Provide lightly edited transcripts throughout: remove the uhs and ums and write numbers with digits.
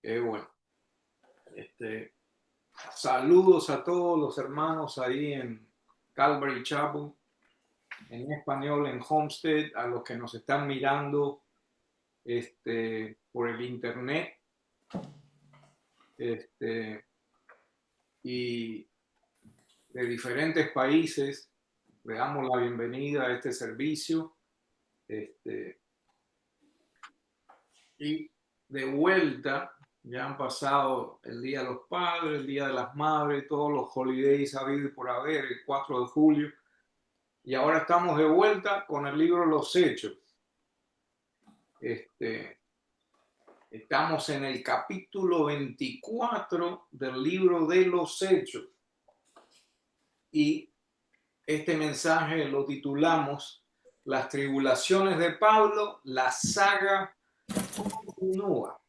Bueno. Saludos a todos los hermanos ahí en Calvary Chapel, en español en Homestead, a los que nos están mirando por el internet y de diferentes países. Le damos la bienvenida a este servicio y de vuelta. Ya han pasado el Día de los Padres, el Día de las Madres, todos los holidays habidos y por haber, el 4 de julio. Y ahora estamos de vuelta con el libro Los Hechos. Estamos en el capítulo 24 del libro de Los Hechos. Y este mensaje lo titulamos Las tribulaciones de Pablo, la saga continúa.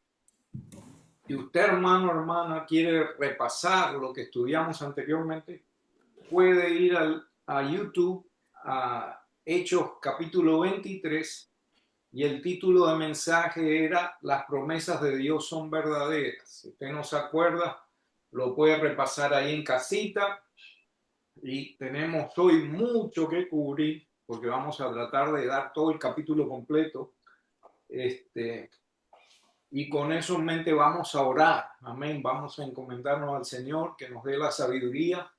Si usted, hermano o hermana, quiere repasar lo que estudiamos anteriormente, puede ir a YouTube, a Hechos capítulo 23, y el título de mensaje era Las promesas de Dios son verdaderas. Si usted no se acuerda, lo puede repasar ahí en casita. Y tenemos hoy mucho que cubrir, porque vamos a tratar de dar todo el capítulo completo. Y con eso en mente vamos a orar. Amén. Vamos a encomendarnos al Señor que nos dé la sabiduría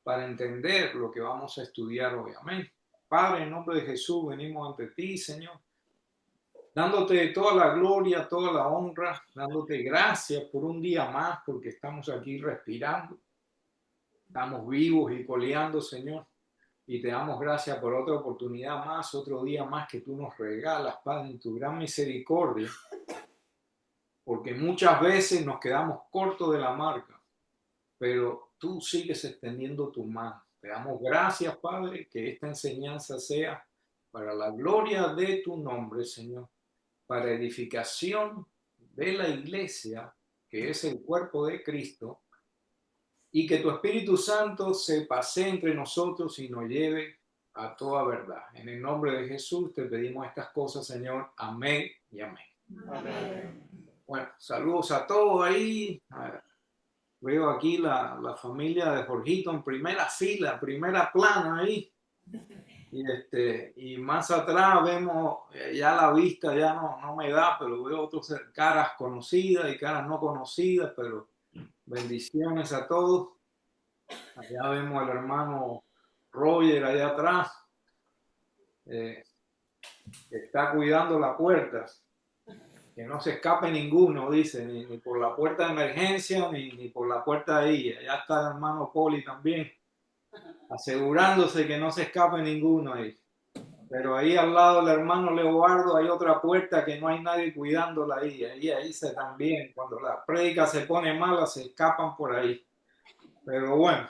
para entender lo que vamos a estudiar hoy. Amén. Padre, en nombre de Jesús, venimos ante ti, Señor, dándote toda la gloria, toda la honra, dándote gracias por un día más, porque estamos aquí respirando, estamos vivos y coleando, Señor, y te damos gracias por otra oportunidad más, otro día más que tú nos regalas, Padre, en tu gran misericordia, porque muchas veces nos quedamos cortos de la marca, pero tú sigues extendiendo tu mano. Te damos gracias, Padre, que esta enseñanza sea para la gloria de tu nombre, Señor, para edificación de la iglesia, que es el cuerpo de Cristo, y que tu Espíritu Santo se pase entre nosotros y nos lleve a toda verdad. En el nombre de Jesús te pedimos estas cosas, Señor. Amén y amén. Amén. Bueno, saludos a todos ahí. Veo aquí la familia de Jorgito en primera fila, primera plana ahí. Y más atrás vemos, ya la vista ya no me da, pero veo otras caras conocidas y caras no conocidas, pero bendiciones a todos. Allá vemos al hermano Roger allá atrás, que está cuidando la puerta, que no se escape ninguno, dice, ni por la puerta de emergencia, ni por la puerta de ahí. Allá está el hermano Poli también, asegurándose que no se escape ninguno ahí. Pero ahí al lado del hermano Leobardo hay otra puerta que no hay nadie cuidándola ahí. Ahí se también, cuando la prédica se pone mala, se escapan por ahí. Pero bueno,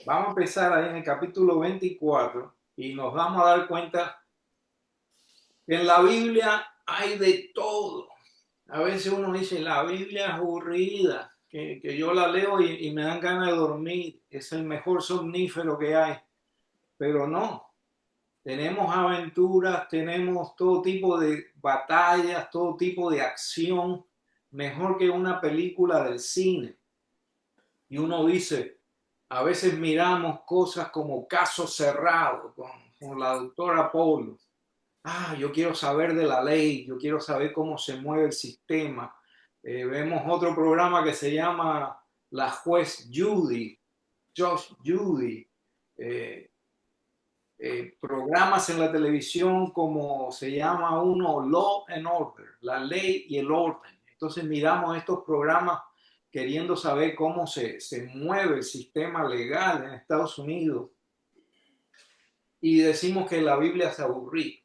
vamos a empezar ahí en el capítulo 24 y nos vamos a dar cuenta que en la Biblia hay de todo. A veces uno dice, la Biblia es aburrida, que yo la leo y me dan ganas de dormir. Es el mejor somnífero que hay. Pero no. Tenemos aventuras, tenemos todo tipo de batallas, todo tipo de acción, mejor que una película del cine. Y uno dice, a veces miramos cosas como Caso Cerrado con la doctora Polo. Yo quiero saber de la ley, yo quiero saber cómo se mueve el sistema. Vemos otro programa que se llama La Juez Judy, Judge Judy. Programas en la televisión como se llama uno Law and Order, la ley y el orden. Entonces miramos estos programas queriendo saber cómo se mueve el sistema legal en Estados Unidos y decimos que la Biblia es aburrida.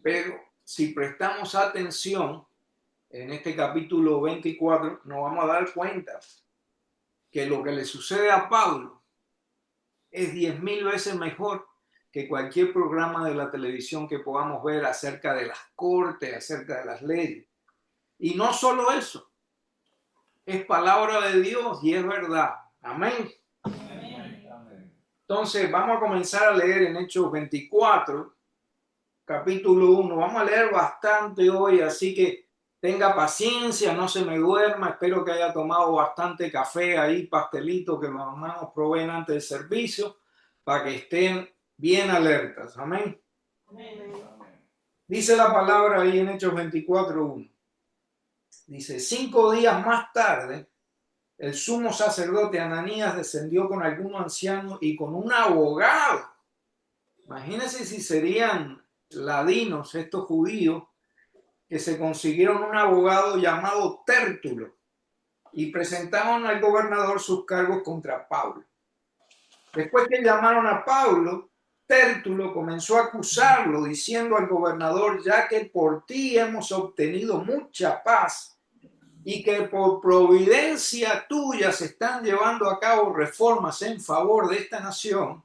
Pero si prestamos atención en este capítulo 24, nos vamos a dar cuenta que lo que le sucede a Pablo es 10,000 veces mejor que cualquier programa de la televisión que podamos ver acerca de las cortes, acerca de las leyes. Y no solo eso, es palabra de Dios y es verdad. Amén. Amén. Entonces vamos a comenzar a leer en Hechos 24, capítulo 1. Vamos a leer bastante hoy, así que tenga paciencia, no se me duerma, espero que haya tomado bastante café ahí, pastelito que los hermanos proveen antes del servicio, para que estén bien alertas. Amén. Amén. Dice la palabra ahí en Hechos 24:1. Dice, 5 días más tarde, el sumo sacerdote Ananías descendió con algunos ancianos y con un abogado. Imagínense si serían ladinos estos judíos que se consiguieron un abogado llamado Tértulo y presentaron al gobernador sus cargos contra Pablo. Después que llamaron a Pablo, Tértulo comenzó a acusarlo diciendo al gobernador, ya que por ti hemos obtenido mucha paz y que por providencia tuya se están llevando a cabo reformas en favor de esta nación,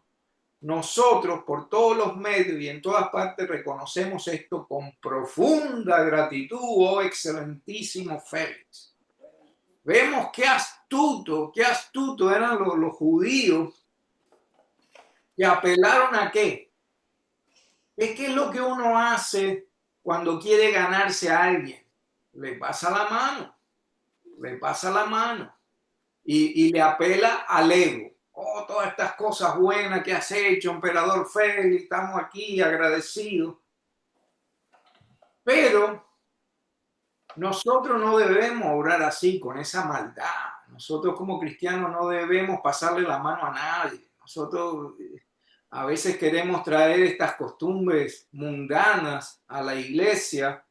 nosotros por todos los medios y en todas partes reconocemos esto con profunda gratitud, oh excelentísimo Félix. Vemos qué astuto eran los judíos que apelaron a qué. ¿Qué es lo que uno hace cuando quiere ganarse a alguien? Le pasa la mano y le apela al ego. Oh, todas estas cosas buenas que has hecho, emperador Félix, estamos aquí agradecidos. Pero nosotros no debemos obrar así, con esa maldad. Nosotros como cristianos no debemos pasarle la mano a nadie. Nosotros a veces queremos traer estas costumbres mundanas a la iglesia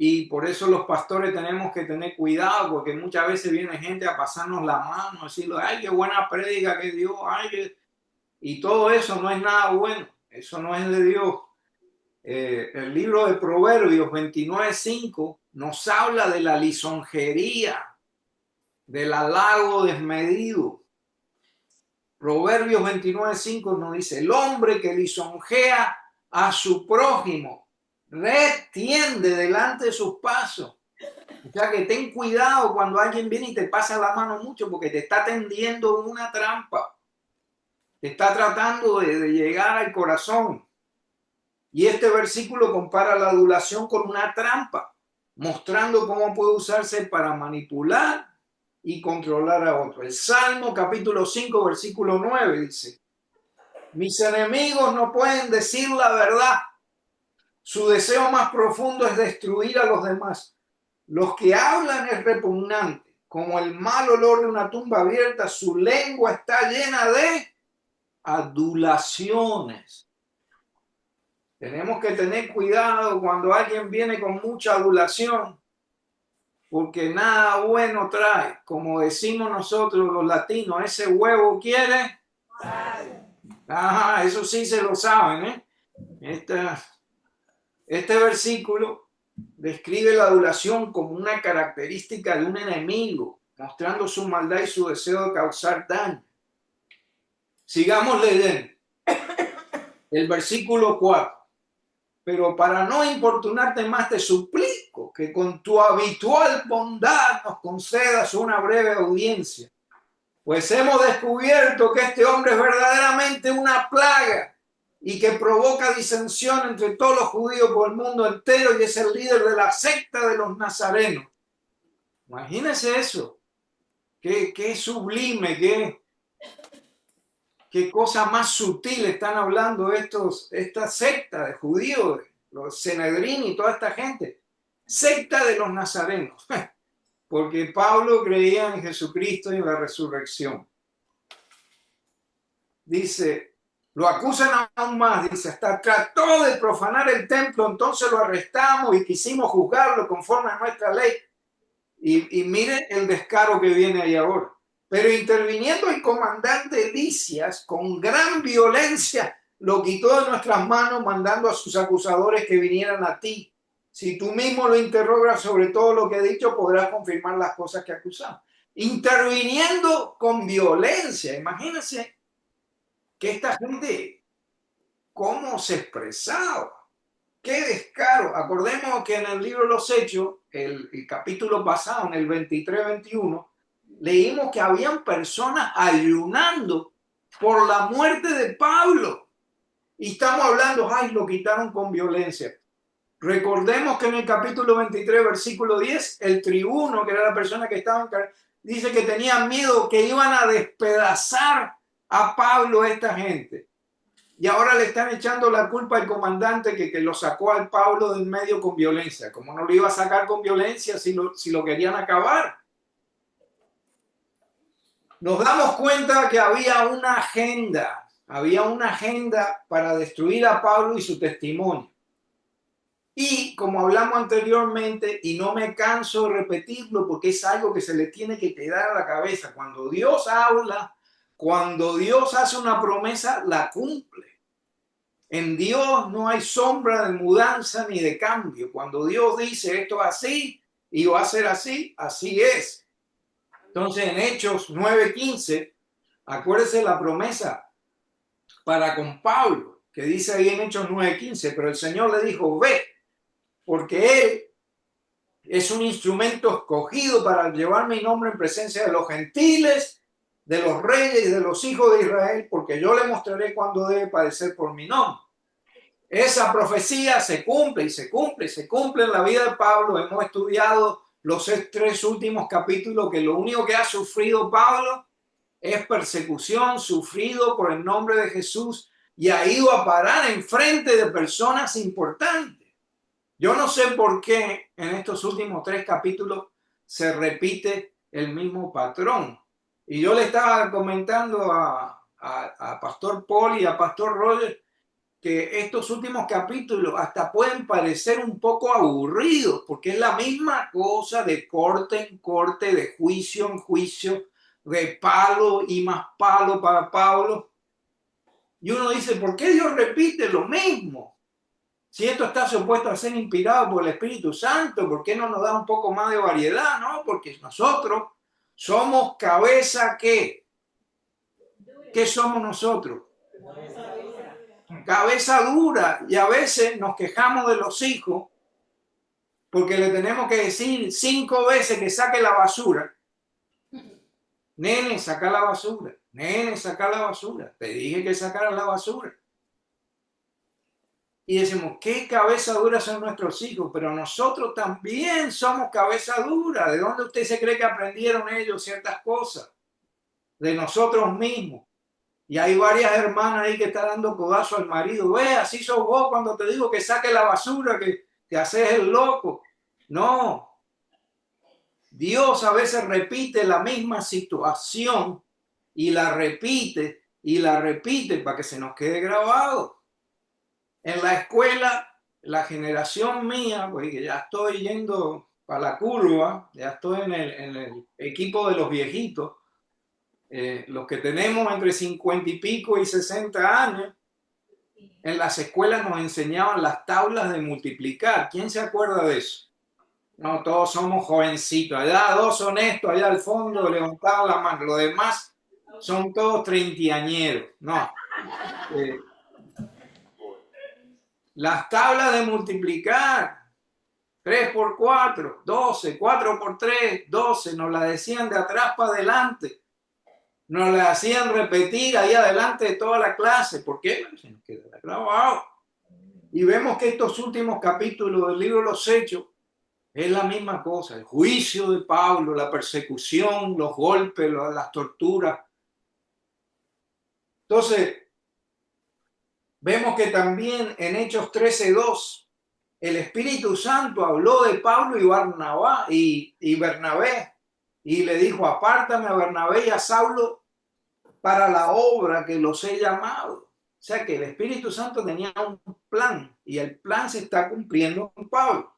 y por eso los pastores tenemos que tener cuidado, porque muchas veces viene gente a pasarnos la mano, a decirle, ay, qué buena prédica que dio, ay, y todo eso no es nada bueno, eso no es de Dios. El libro de Proverbios 29:5 nos habla de la lisonjería, del halago desmedido. Proverbios 29:5 nos dice, el hombre que lisonjea a su prójimo retiende delante de sus pasos. O sea que ten cuidado cuando alguien viene y te pasa la mano mucho porque te está tendiendo una trampa. Te está tratando de llegar al corazón. Y este versículo compara la adulación con una trampa, mostrando cómo puede usarse para manipular y controlar a otros. El Salmo capítulo 5, versículo 9 dice, mis enemigos no pueden decir la verdad. Su deseo más profundo es destruir a los demás. Los que hablan es repugnante, como el mal olor de una tumba abierta, su lengua está llena de adulaciones. Tenemos que tener cuidado cuando alguien viene con mucha adulación, porque nada bueno trae. Como decimos nosotros los latinos, ese huevo quiere. Ajá, eso sí se lo saben, ¿eh? Este versículo describe la adulación como una característica de un enemigo, mostrando su maldad y su deseo de causar daño. Sigamos leyendo el versículo 4. Pero para no importunarte más te suplico que con tu habitual bondad nos concedas una breve audiencia, pues hemos descubierto que este hombre es verdaderamente una plaga y que provoca disensión entre todos los judíos por el mundo entero y es el líder de la secta de los nazarenos. Imagínense eso, qué sublime, qué cosa más sutil están hablando esta secta de judíos, los Sanedrín y toda esta gente. Secta de los nazarenos, porque Pablo creía en Jesucristo y en la resurrección. Dice, lo acusan aún más, dice, hasta trató de profanar el templo, entonces lo arrestamos y quisimos juzgarlo conforme a nuestra ley. Y miren el descaro que viene ahí ahora. Pero interviniendo el comandante Lisias, con gran violencia, lo quitó de nuestras manos, mandando a sus acusadores que vinieran a ti. Si tú mismo lo interrogas sobre todo lo que he dicho, podrás confirmar las cosas que acusamos. Interviniendo con violencia. Imagínense que esta gente, cómo se expresaba. ¡Qué descaro! Acordemos que en el libro de los Hechos, el capítulo pasado, en el 23-21, leímos que habían personas ayunando por la muerte de Pablo. Y estamos hablando, ay, lo quitaron con violencia. Recordemos que en el capítulo 23, versículo 10, el tribuno, que era la persona que estaba encargada, dice que tenía miedo que iban a despedazar a Pablo esta gente. Y ahora le están echando la culpa al comandante que lo sacó al Pablo del medio con violencia. ¿Cómo no lo iba a sacar con violencia si lo querían acabar? Nos damos cuenta que había una agenda para destruir a Pablo y su testimonio. Y como hablamos anteriormente, y no me canso de repetirlo porque es algo que se le tiene que quedar a la cabeza, cuando Dios habla, cuando Dios hace una promesa, la cumple. En Dios no hay sombra de mudanza ni de cambio. Cuando Dios dice esto es así y va a ser así, así es. Entonces en Hechos 9:15, acuérdese la promesa para con Pablo, que dice ahí en Hechos 9:15, pero el Señor le dijo, ve, porque él es un instrumento escogido para llevar mi nombre en presencia de los gentiles, de los reyes y de los hijos de Israel, porque yo le mostraré cuándo debe padecer por mi nombre. Esa profecía se cumple y se cumple y se cumple en la vida de Pablo. Hemos estudiado los 3 últimos capítulos que lo único que ha sufrido Pablo es persecución, sufrido por el nombre de Jesús y ha ido a parar en frente de personas importantes. Yo no sé por qué en estos últimos 3 capítulos se repite el mismo patrón. Y yo le estaba comentando a Pastor Paul y a Pastor Roger que estos últimos capítulos hasta pueden parecer un poco aburridos, porque es la misma cosa de corte en corte, de juicio en juicio, de palo y más palo para Pablo. Y uno dice, ¿por qué Dios repite lo mismo? Si esto está supuesto a ser inspirado por el Espíritu Santo, ¿por qué no nos da un poco más de variedad? No, porque nosotros somos cabeza ¿qué? ¿Qué somos nosotros? Cabeza dura. Y a veces nos quejamos de los hijos porque le tenemos que decir 5 veces que saque la basura. Nene, saca la basura. Nene, saca la basura. Te dije que sacaras la basura. Y decimos, qué cabeza dura son nuestros hijos, pero nosotros también somos cabeza dura. ¿De dónde usted se cree que aprendieron ellos ciertas cosas? De nosotros mismos. Y hay varias hermanas ahí que están dando codazo al marido. Ve, así sos vos cuando te digo que saque la basura, que te haces el loco. No. Dios a veces repite la misma situación y la repite para que se nos quede grabado. En la escuela, la generación mía, porque ya estoy yendo para la curva, ya estoy en el equipo de los viejitos, los que tenemos entre 50 y pico y 60 años, en las escuelas nos enseñaban las tablas de multiplicar. ¿Quién se acuerda de eso? No, todos somos jovencitos. Allá 2 honestos, allá al fondo levantaban la mano. Los demás son todos treintañeros. No. Las tablas de multiplicar. 3 por 4, 12, 4 por 3, 12. Nos la decían de atrás para adelante. Nos la hacían repetir ahí adelante de toda la clase. ¿Por qué? Se nos queda grabado. Y vemos que estos últimos capítulos del libro de los Hechos es la misma cosa, el juicio de Pablo, la persecución, los golpes, las torturas. Entonces, vemos que también en Hechos 13:2, el Espíritu Santo habló de Pablo y Bernabé, y le dijo, apártame a Bernabé y a Saulo para la obra que los he llamado. O sea que el Espíritu Santo tenía un plan, y el plan se está cumpliendo con Pablo.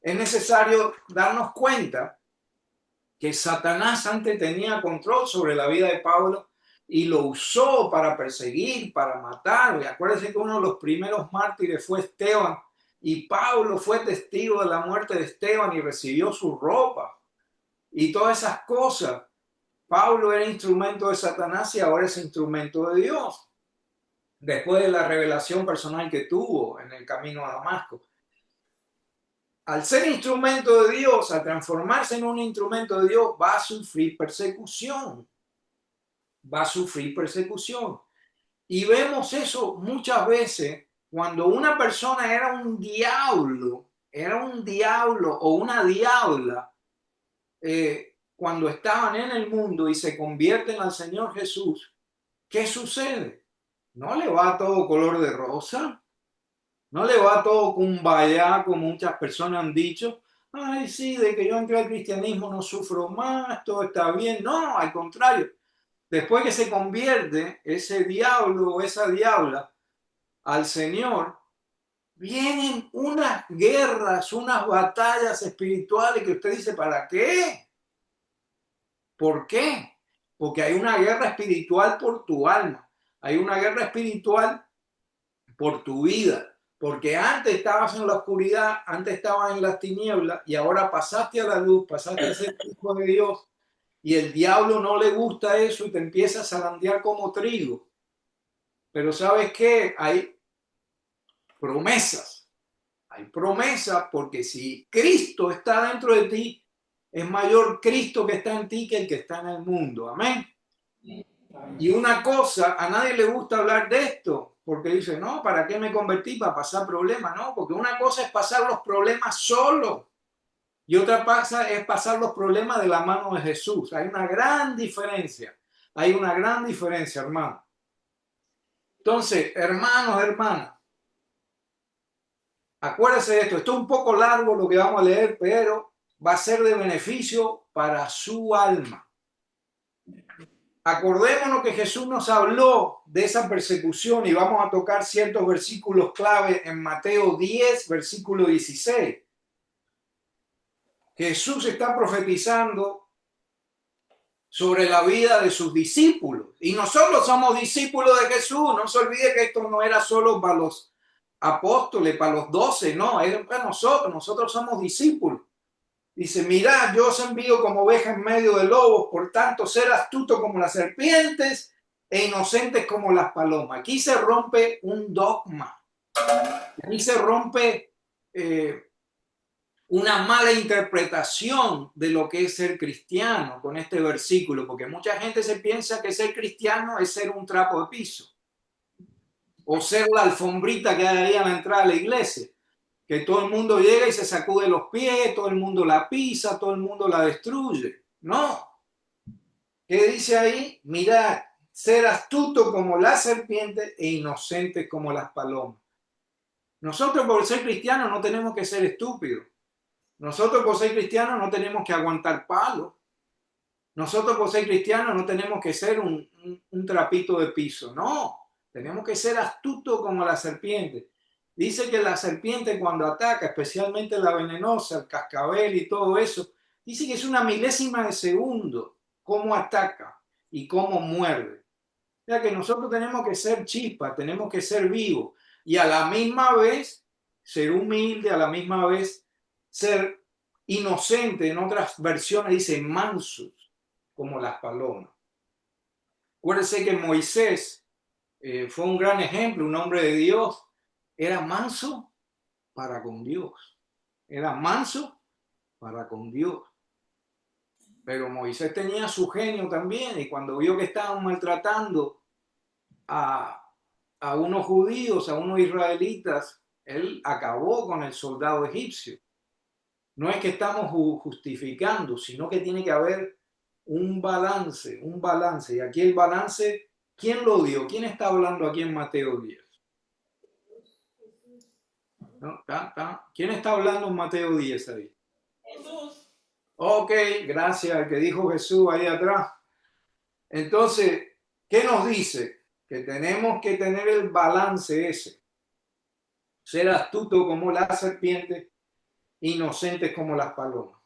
Es necesario darnos cuenta que Satanás antes tenía control sobre la vida de Pablo y lo usó para perseguir, para matar. Y acuérdense que uno de los primeros mártires fue Esteban y Pablo fue testigo de la muerte de Esteban y recibió su ropa y todas esas cosas. Pablo era instrumento de Satanás y ahora es instrumento de Dios, después de la revelación personal que tuvo en el camino a Damasco. Al ser instrumento de Dios, al transformarse en un instrumento de Dios, va a sufrir persecución. Va a sufrir persecución. Y vemos eso muchas veces Cuando una persona era un diablo o una diabla, cuando estaban en el mundo y se convierten al Señor Jesús, ¿qué sucede? No le va todo color de rosa, no le va todo kumbaya, como muchas personas han dicho. Ay, sí, de que yo entré al cristianismo no sufro más, todo está bien. No, al contrario. Después que se convierte ese diablo o esa diabla al Señor, vienen unas guerras, unas batallas espirituales que usted dice, ¿para qué? ¿Por qué? Porque hay una guerra espiritual por tu alma, hay una guerra espiritual por tu vida, porque antes estabas en la oscuridad, antes estabas en las tinieblas y ahora pasaste a la luz, pasaste a ser hijo de Dios y el diablo no le gusta eso y te empieza a zarandear como trigo. Pero ¿sabes qué? Promesas. Hay promesas porque si Cristo está dentro de ti, es mayor Cristo que está en ti que el que está en el mundo. Amén. Y una cosa, a nadie le gusta hablar de esto, porque dice, no, ¿para qué me convertí? Para pasar problemas, no, porque una cosa es pasar los problemas solo y otra cosa es pasar los problemas de la mano de Jesús. Hay una gran diferencia, hermano. Entonces, hermanos, hermanas, acuérdense de esto, esto es un poco largo lo que vamos a leer, pero va a ser de beneficio para su alma. Acordémonos que Jesús nos habló de esa persecución y vamos a tocar ciertos versículos clave en Mateo 10, versículo 16. Jesús está profetizando sobre la vida de sus discípulos y nosotros somos discípulos de Jesús. No se olvide que esto no era solo para los apóstoles, para los 12, no, era para nosotros somos discípulos. Dice, mirad, yo os envío como ovejas en medio de lobos, por tanto, ser astuto como las serpientes e inocentes como las palomas. Aquí se rompe un dogma. Aquí se rompe una mala interpretación de lo que es ser cristiano con este versículo, porque mucha gente se piensa que ser cristiano es ser un trapo de piso o ser la alfombrita que hay ahí a la entrada de la iglesia, que todo el mundo llega y se sacude los pies, todo el mundo la pisa, todo el mundo la destruye. No. ¿Qué dice ahí? Mirad, ser astuto como la serpiente e inocente como las palomas. Nosotros por ser cristianos no tenemos que ser estúpidos. Nosotros por ser cristianos no tenemos que aguantar palos. Nosotros por ser cristianos no tenemos que ser un trapito de piso. No, tenemos que ser astutos como la serpiente. Dice que la serpiente cuando ataca, especialmente la venenosa, el cascabel y todo eso, dice que es una milésima de segundo cómo ataca y cómo muerde. O sea que nosotros tenemos que ser chispas, tenemos que ser vivos y a la misma vez ser humilde, a la misma vez ser inocente. En otras versiones dice mansos como las palomas. Acuérdense que Moisés fue un gran ejemplo, un hombre de Dios. Era manso para con Dios. Era manso para con Dios. Pero Moisés tenía su genio también y cuando vio que estaban maltratando a unos judíos, a unos israelitas, él acabó con el soldado egipcio. No es que estamos justificando, sino que tiene que haber un balance, un balance. Y aquí el balance, ¿quién lo dio? ¿Quién está hablando aquí en Mateo 10? ¿No? ¿Quién está hablando en Mateo 10 ahí? Jesús. Ok, gracias al que dijo Jesús ahí atrás. Entonces, ¿qué nos dice? Que tenemos que tener el balance ese. Ser astuto como la serpiente, inocentes como las palomas.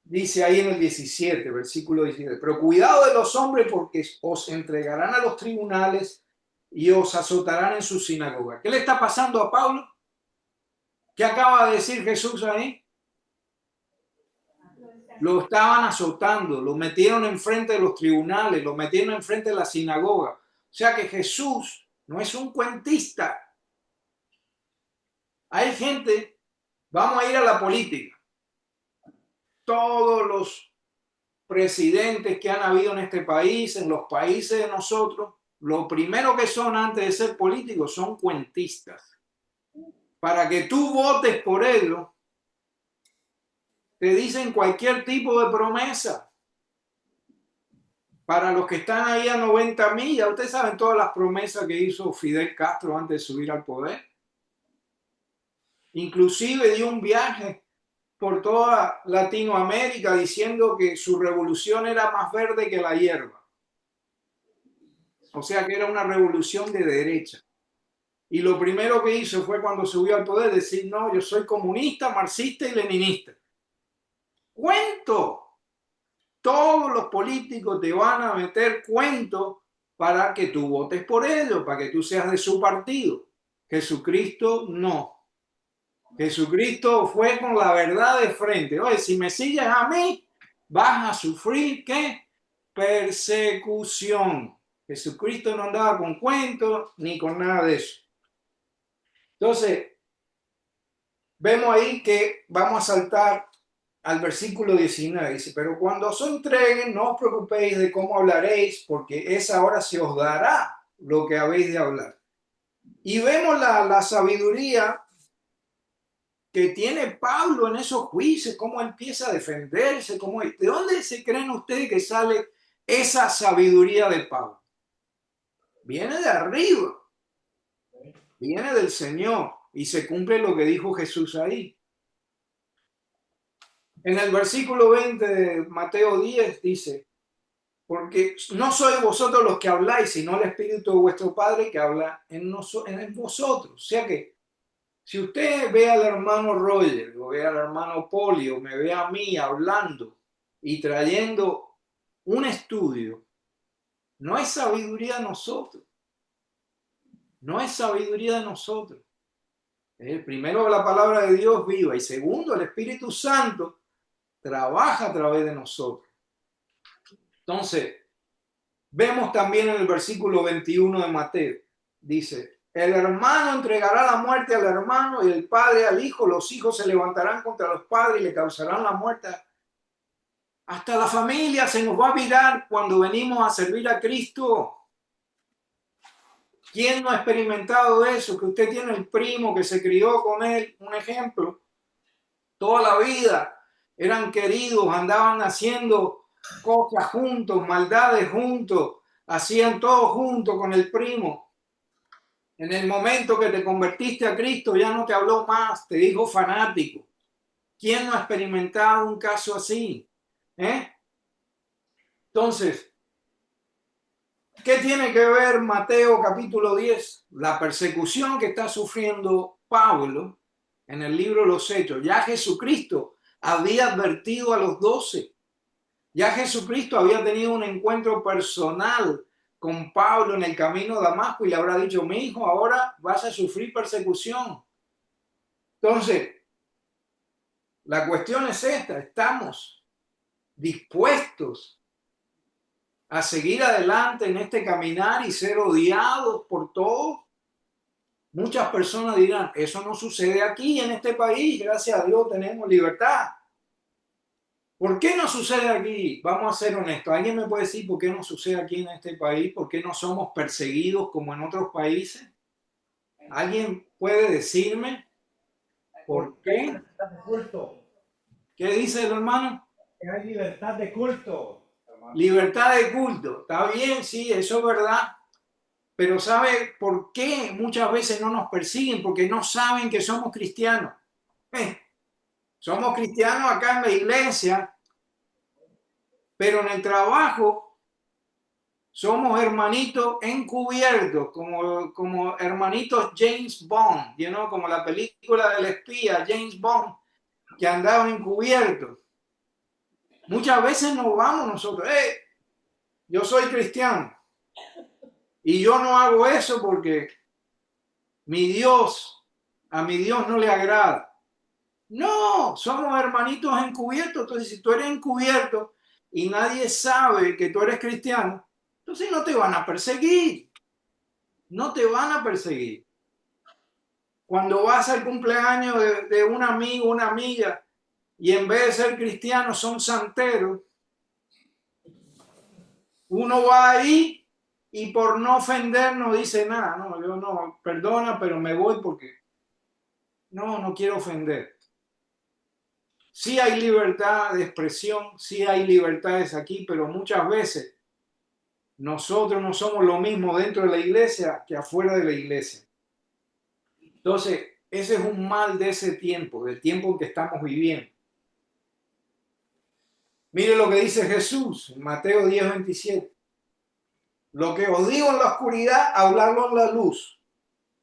Dice ahí en el 17, versículo 17, pero cuidado de los hombres porque os entregarán a los tribunales y os azotarán en su sinagoga. ¿Qué le está pasando a Pablo? ¿Qué acaba de decir Jesús ahí? Lo estaban azotando, lo metieron enfrente de los tribunales, lo metieron enfrente de la sinagoga. O sea que Jesús no es un cuentista. Hay gente, vamos a ir a la política. Todos los presidentes que han habido en este país, en los países de nosotros, lo primero que son antes de ser políticos son cuentistas. para que tú votes por ellos, te dicen cualquier tipo de promesa. Para los que están ahí a 90 millas, ustedes saben todas las promesas que hizo Fidel Castro antes de subir al poder. Inclusive dio un viaje por toda Latinoamérica diciendo que su revolución era más verde que la hierba. O sea que era una revolución de derecha. Y lo primero que hizo fue cuando subió al poder decir, no, yo soy comunista, marxista y leninista. ¡Cuento! Todos los políticos te van a meter cuentos para que tú votes por ellos, para que tú seas de su partido. Jesucristo no. Jesucristo fue con la verdad de frente. Oye, si me sigues a mí, vas a sufrir, ¿qué? Persecución. Jesucristo no andaba con cuentos ni con nada de eso. Entonces, vemos ahí que vamos a saltar al versículo 19. Dice, pero cuando os entreguen, no os preocupéis de cómo hablaréis, porque esa hora se os dará lo que habéis de hablar. Y vemos la sabiduría que tiene Pablo en esos juicios, cómo empieza a defenderse, ¿de dónde se creen ustedes que sale esa sabiduría de Pablo? Viene de arriba, viene del Señor y se cumple lo que dijo Jesús ahí. En el versículo 20 de Mateo 10 dice, porque no sois vosotros los que habláis, sino el Espíritu de vuestro Padre que habla en vosotros. O sea que si usted ve al hermano Roger, o ve al hermano Poli, o me ve a mí hablando y trayendo un estudio, no es sabiduría de nosotros. No es sabiduría de nosotros. Primero, la palabra de Dios viva, y segundo, el Espíritu Santo trabaja a través de nosotros. Entonces, vemos también en el versículo 21 de Mateo, dice, el hermano entregará la muerte al hermano y el padre al hijo, los hijos se levantarán contra los padres y le causarán la muerte. Hasta la familia se nos va a virar cuando venimos a servir a Cristo. ¿Quién no ha experimentado eso? Que usted tiene el primo que se crió con él, un ejemplo, toda la vida, eran queridos, andaban haciendo cosas juntos, maldades juntos, hacían todo junto con el primo. En el momento que te convertiste a Cristo ya no te habló más, te dijo fanático. ¿Quién no ha experimentado un caso así? Entonces, ¿qué tiene que ver Mateo capítulo 10? La persecución que está sufriendo Pablo en el libro de los Hechos. Ya Jesucristo había advertido a los 12. Ya Jesucristo había tenido un encuentro personal con Pablo en el camino a Damasco y le habrá dicho, mi hijo, ahora vas a sufrir persecución. Entonces, la cuestión es esta, ¿estamos dispuestos a seguir adelante en este caminar y ser odiados por todos? Muchas personas dirán, eso no sucede aquí en este país, gracias a Dios tenemos libertad. ¿Por qué no sucede aquí? Vamos a ser honestos. ¿Alguien me puede decir por qué no sucede aquí en este país? ¿Por qué no somos perseguidos como en otros países? ¿Alguien puede decirme por qué? ¿Qué dice el hermano? Hay libertad de culto. Libertad de culto. Está bien, sí, eso es verdad. Pero ¿sabe por qué muchas veces no nos persiguen? Porque no saben que somos cristianos. Somos cristianos acá en la iglesia, pero en el trabajo somos hermanitos encubiertos, como hermanitos James Bond, como la película del espía James Bond, que andaba encubierto. Muchas veces nos vamos nosotros, yo soy cristiano, y yo no hago eso porque a mi Dios no le agrada. No, somos hermanitos encubiertos. Entonces, si tú eres encubierto y nadie sabe que tú eres cristiano, entonces no te van a perseguir. No te van a perseguir. Cuando vas al cumpleaños de un amigo, una amiga, y en vez de ser cristianos son santeros, uno va ahí y por no ofender no dice nada. No, yo no, perdona, pero me voy porque no quiero ofender. Sí hay libertad de expresión, sí hay libertades aquí, pero muchas veces nosotros no somos lo mismo dentro de la iglesia que afuera de la iglesia. Entonces, ese es un mal de ese tiempo, del tiempo en que estamos viviendo. Mire lo que dice Jesús en Mateo 10:27. Lo que os digo en la oscuridad, hablarlo en la luz.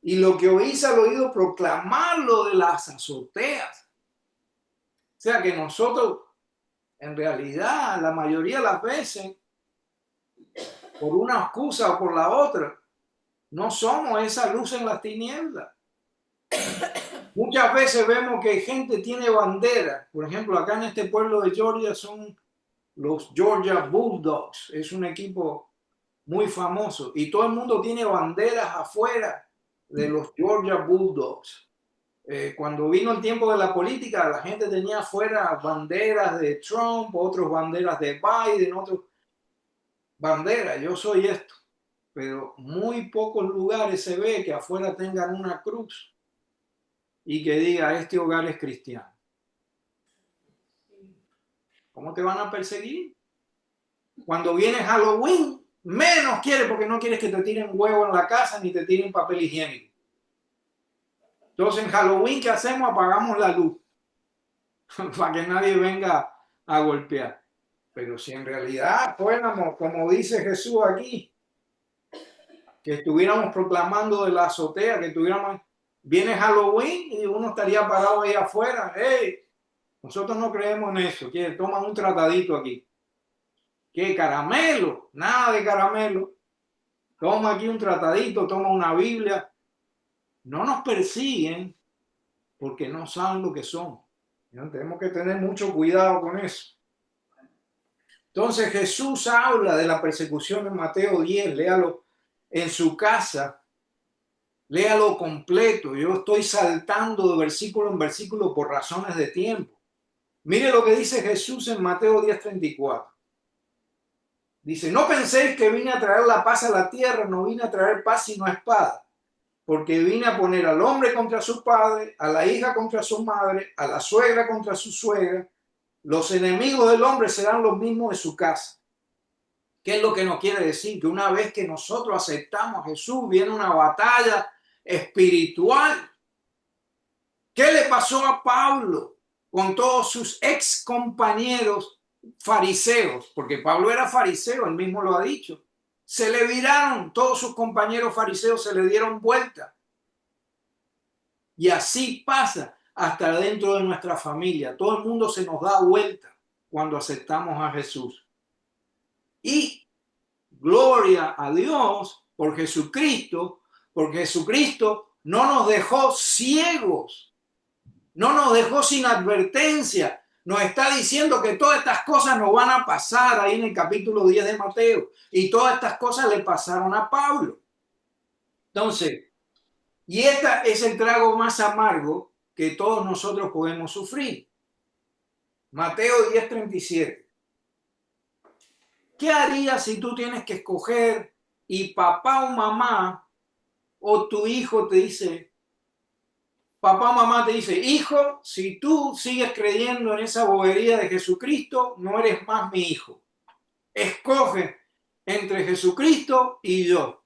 Y lo que oís al oído, proclamarlo de las azoteas. O sea que nosotros, en realidad, la mayoría de las veces, por una excusa o por la otra, no somos esa luz en las tinieblas. Muchas veces vemos que gente tiene banderas. Por ejemplo, acá en este pueblo de Georgia son los Georgia Bulldogs. Es un equipo muy famoso. Y todo el mundo tiene banderas afuera de los Georgia Bulldogs. Cuando vino el tiempo de la política, la gente tenía afuera banderas de Trump, otros banderas de Biden, otros banderas. Yo soy esto. Pero muy pocos lugares se ve que afuera tengan una cruz y que diga, este hogar es cristiano. ¿Cómo te van a perseguir? Cuando viene Halloween, menos quieres porque no quieres que te tiren huevo en la casa ni te tiren papel higiénico. Entonces en Halloween, ¿qué hacemos? Apagamos la luz para que nadie venga a golpear. Pero si en realidad fuéramos, como dice Jesús aquí, que estuviéramos proclamando de la azotea, que estuviéramos, viene Halloween y uno estaría parado ahí afuera, hey, nosotros no creemos en eso, que toman un tratadito aquí. ¿Qué caramelo? Nada de caramelo. Toma aquí un tratadito, toma una Biblia. No nos persiguen porque no saben lo que son. Tenemos que tener mucho cuidado con eso. Entonces Jesús habla de la persecución en Mateo 10, léalo en su casa, léalo completo. Yo estoy saltando de versículo en versículo por razones de tiempo. Mire lo que dice Jesús en Mateo 10:34. Dice, no penséis que vine a traer la paz a la tierra, no vine a traer paz sino espada, porque vine a poner al hombre contra su padre, a la hija contra su madre, a la suegra contra su suegra. Los enemigos del hombre serán los mismos de su casa. ¿Qué es lo que nos quiere decir? Que una vez que nosotros aceptamos a Jesús, viene una batalla espiritual. ¿Qué le pasó a Pablo con todos sus ex compañeros fariseos? Porque Pablo era fariseo, él mismo lo ha dicho. Se le viraron, todos sus compañeros fariseos se le dieron vuelta. Y así pasa hasta dentro de nuestra familia. Todo el mundo se nos da vuelta cuando aceptamos a Jesús. Y gloria a Dios por Jesucristo, porque Jesucristo no nos dejó ciegos, no nos dejó sin advertencia. Nos está diciendo que todas estas cosas nos van a pasar ahí en el capítulo 10 de Mateo. Y todas estas cosas le pasaron a Pablo. Entonces, y este es el trago más amargo que todos nosotros podemos sufrir. Mateo 10:37. ¿Qué harías si tú tienes que escoger y papá o mamá o tu hijo te dice, papá o mamá te dice, hijo, si tú sigues creyendo en esa bobería de Jesucristo, no eres más mi hijo. Escoge entre Jesucristo y yo.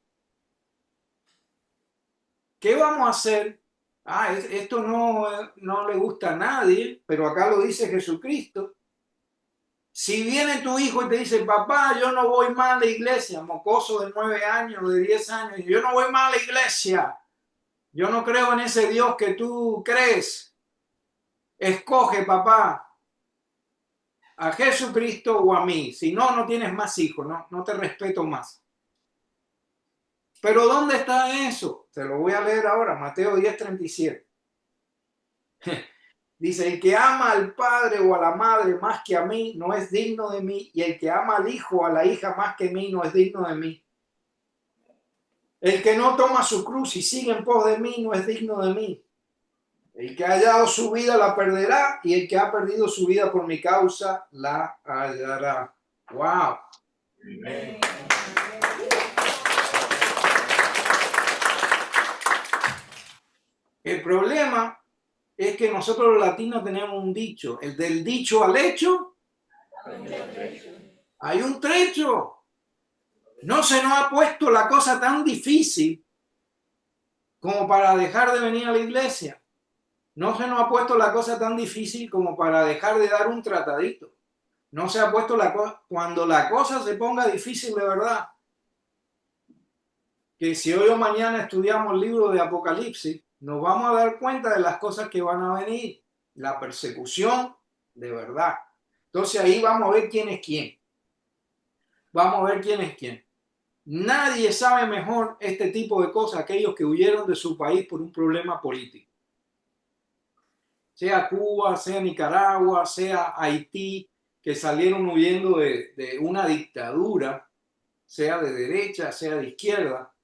¿Qué vamos a hacer? Esto no le gusta a nadie, pero acá lo dice Jesucristo. Si viene tu hijo y te dice, papá, yo no voy más a la iglesia, mocoso de 9 años, de 10 años, yo no voy más a la iglesia, yo no creo en ese Dios que tú crees. Escoge, papá, a Jesucristo o a mí. Si no, no tienes más hijos, no te respeto más. Pero ¿dónde está eso? Te lo voy a leer ahora, Mateo 10:37. Dice, el que ama al padre o a la madre más que a mí no es digno de mí, y el que ama al hijo o a la hija más que a mí no es digno de mí. El que no toma su cruz y sigue en pos de mí no es digno de mí. El que ha hallado su vida la perderá, y el que ha perdido su vida por mi causa la hallará. ¡Wow! Amén. El problema es que nosotros los latinos tenemos un dicho, el del dicho al hecho, hay un trecho. No se nos ha puesto la cosa tan difícil como para dejar de venir a la iglesia. No se nos ha puesto la cosa tan difícil como para dejar de dar un tratadito. No se ha puesto la cosa, cuando la cosa se ponga difícil de verdad, que si hoy o mañana estudiamos el libro de Apocalipsis, nos vamos a dar cuenta de las cosas que van a venir, la persecución de verdad. Entonces ahí vamos a ver quién es quién. Vamos a ver quién es quién. Nadie sabe mejor este tipo de cosas, aquellos que huyeron de su país por un problema político. Sea Cuba, sea Nicaragua, sea Haití, que salieron huyendo de una dictadura, sea de derecha, sea de izquierda.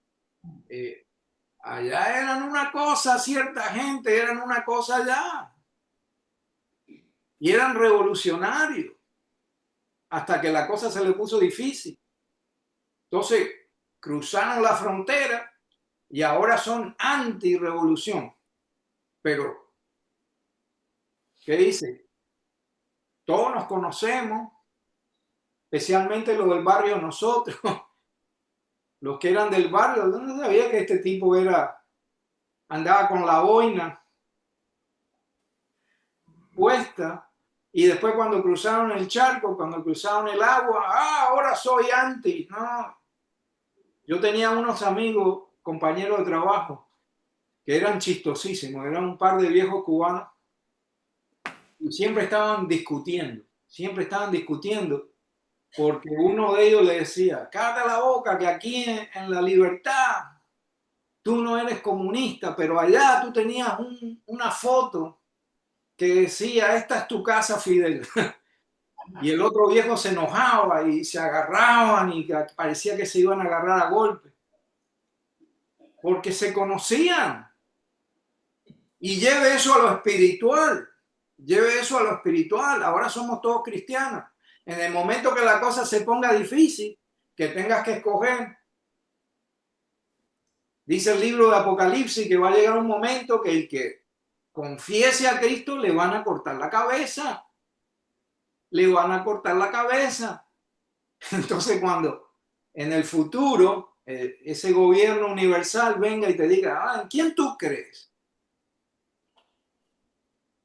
Allá eran una cosa, cierta gente eran una cosa allá. Y eran revolucionarios, hasta que la cosa se le puso difícil. Entonces, cruzaron la frontera y ahora son anti-revolución. Pero, ¿qué dice? Todos nos conocemos, especialmente los del barrio nosotros, los que eran del barrio. No sabía que este tipo andaba con la boina puesta, y después cuando cruzaron el charco, cuando cruzaron el agua, ahora soy anti. No, yo tenía unos amigos, compañeros de trabajo, que eran chistosísimos, eran un par de viejos cubanos, y siempre estaban discutiendo, porque uno de ellos le decía, cállate la boca, que aquí en La Libertad tú no eres comunista, pero allá tú tenías una foto que decía, esta es tu casa, Fidel. Y el otro viejo se enojaba y se agarraban y parecía que se iban a agarrar a golpe, porque se conocían. Y lleve eso a lo espiritual, lleve eso a lo espiritual. Ahora somos todos cristianos. En el momento que la cosa se ponga difícil, que tengas que escoger, dice el libro de Apocalipsis que va a llegar un momento que el que confiese a Cristo le van a cortar la cabeza. Le van a cortar la cabeza. Entonces cuando en el futuro ese gobierno universal venga y te diga, ¿en quién tú crees?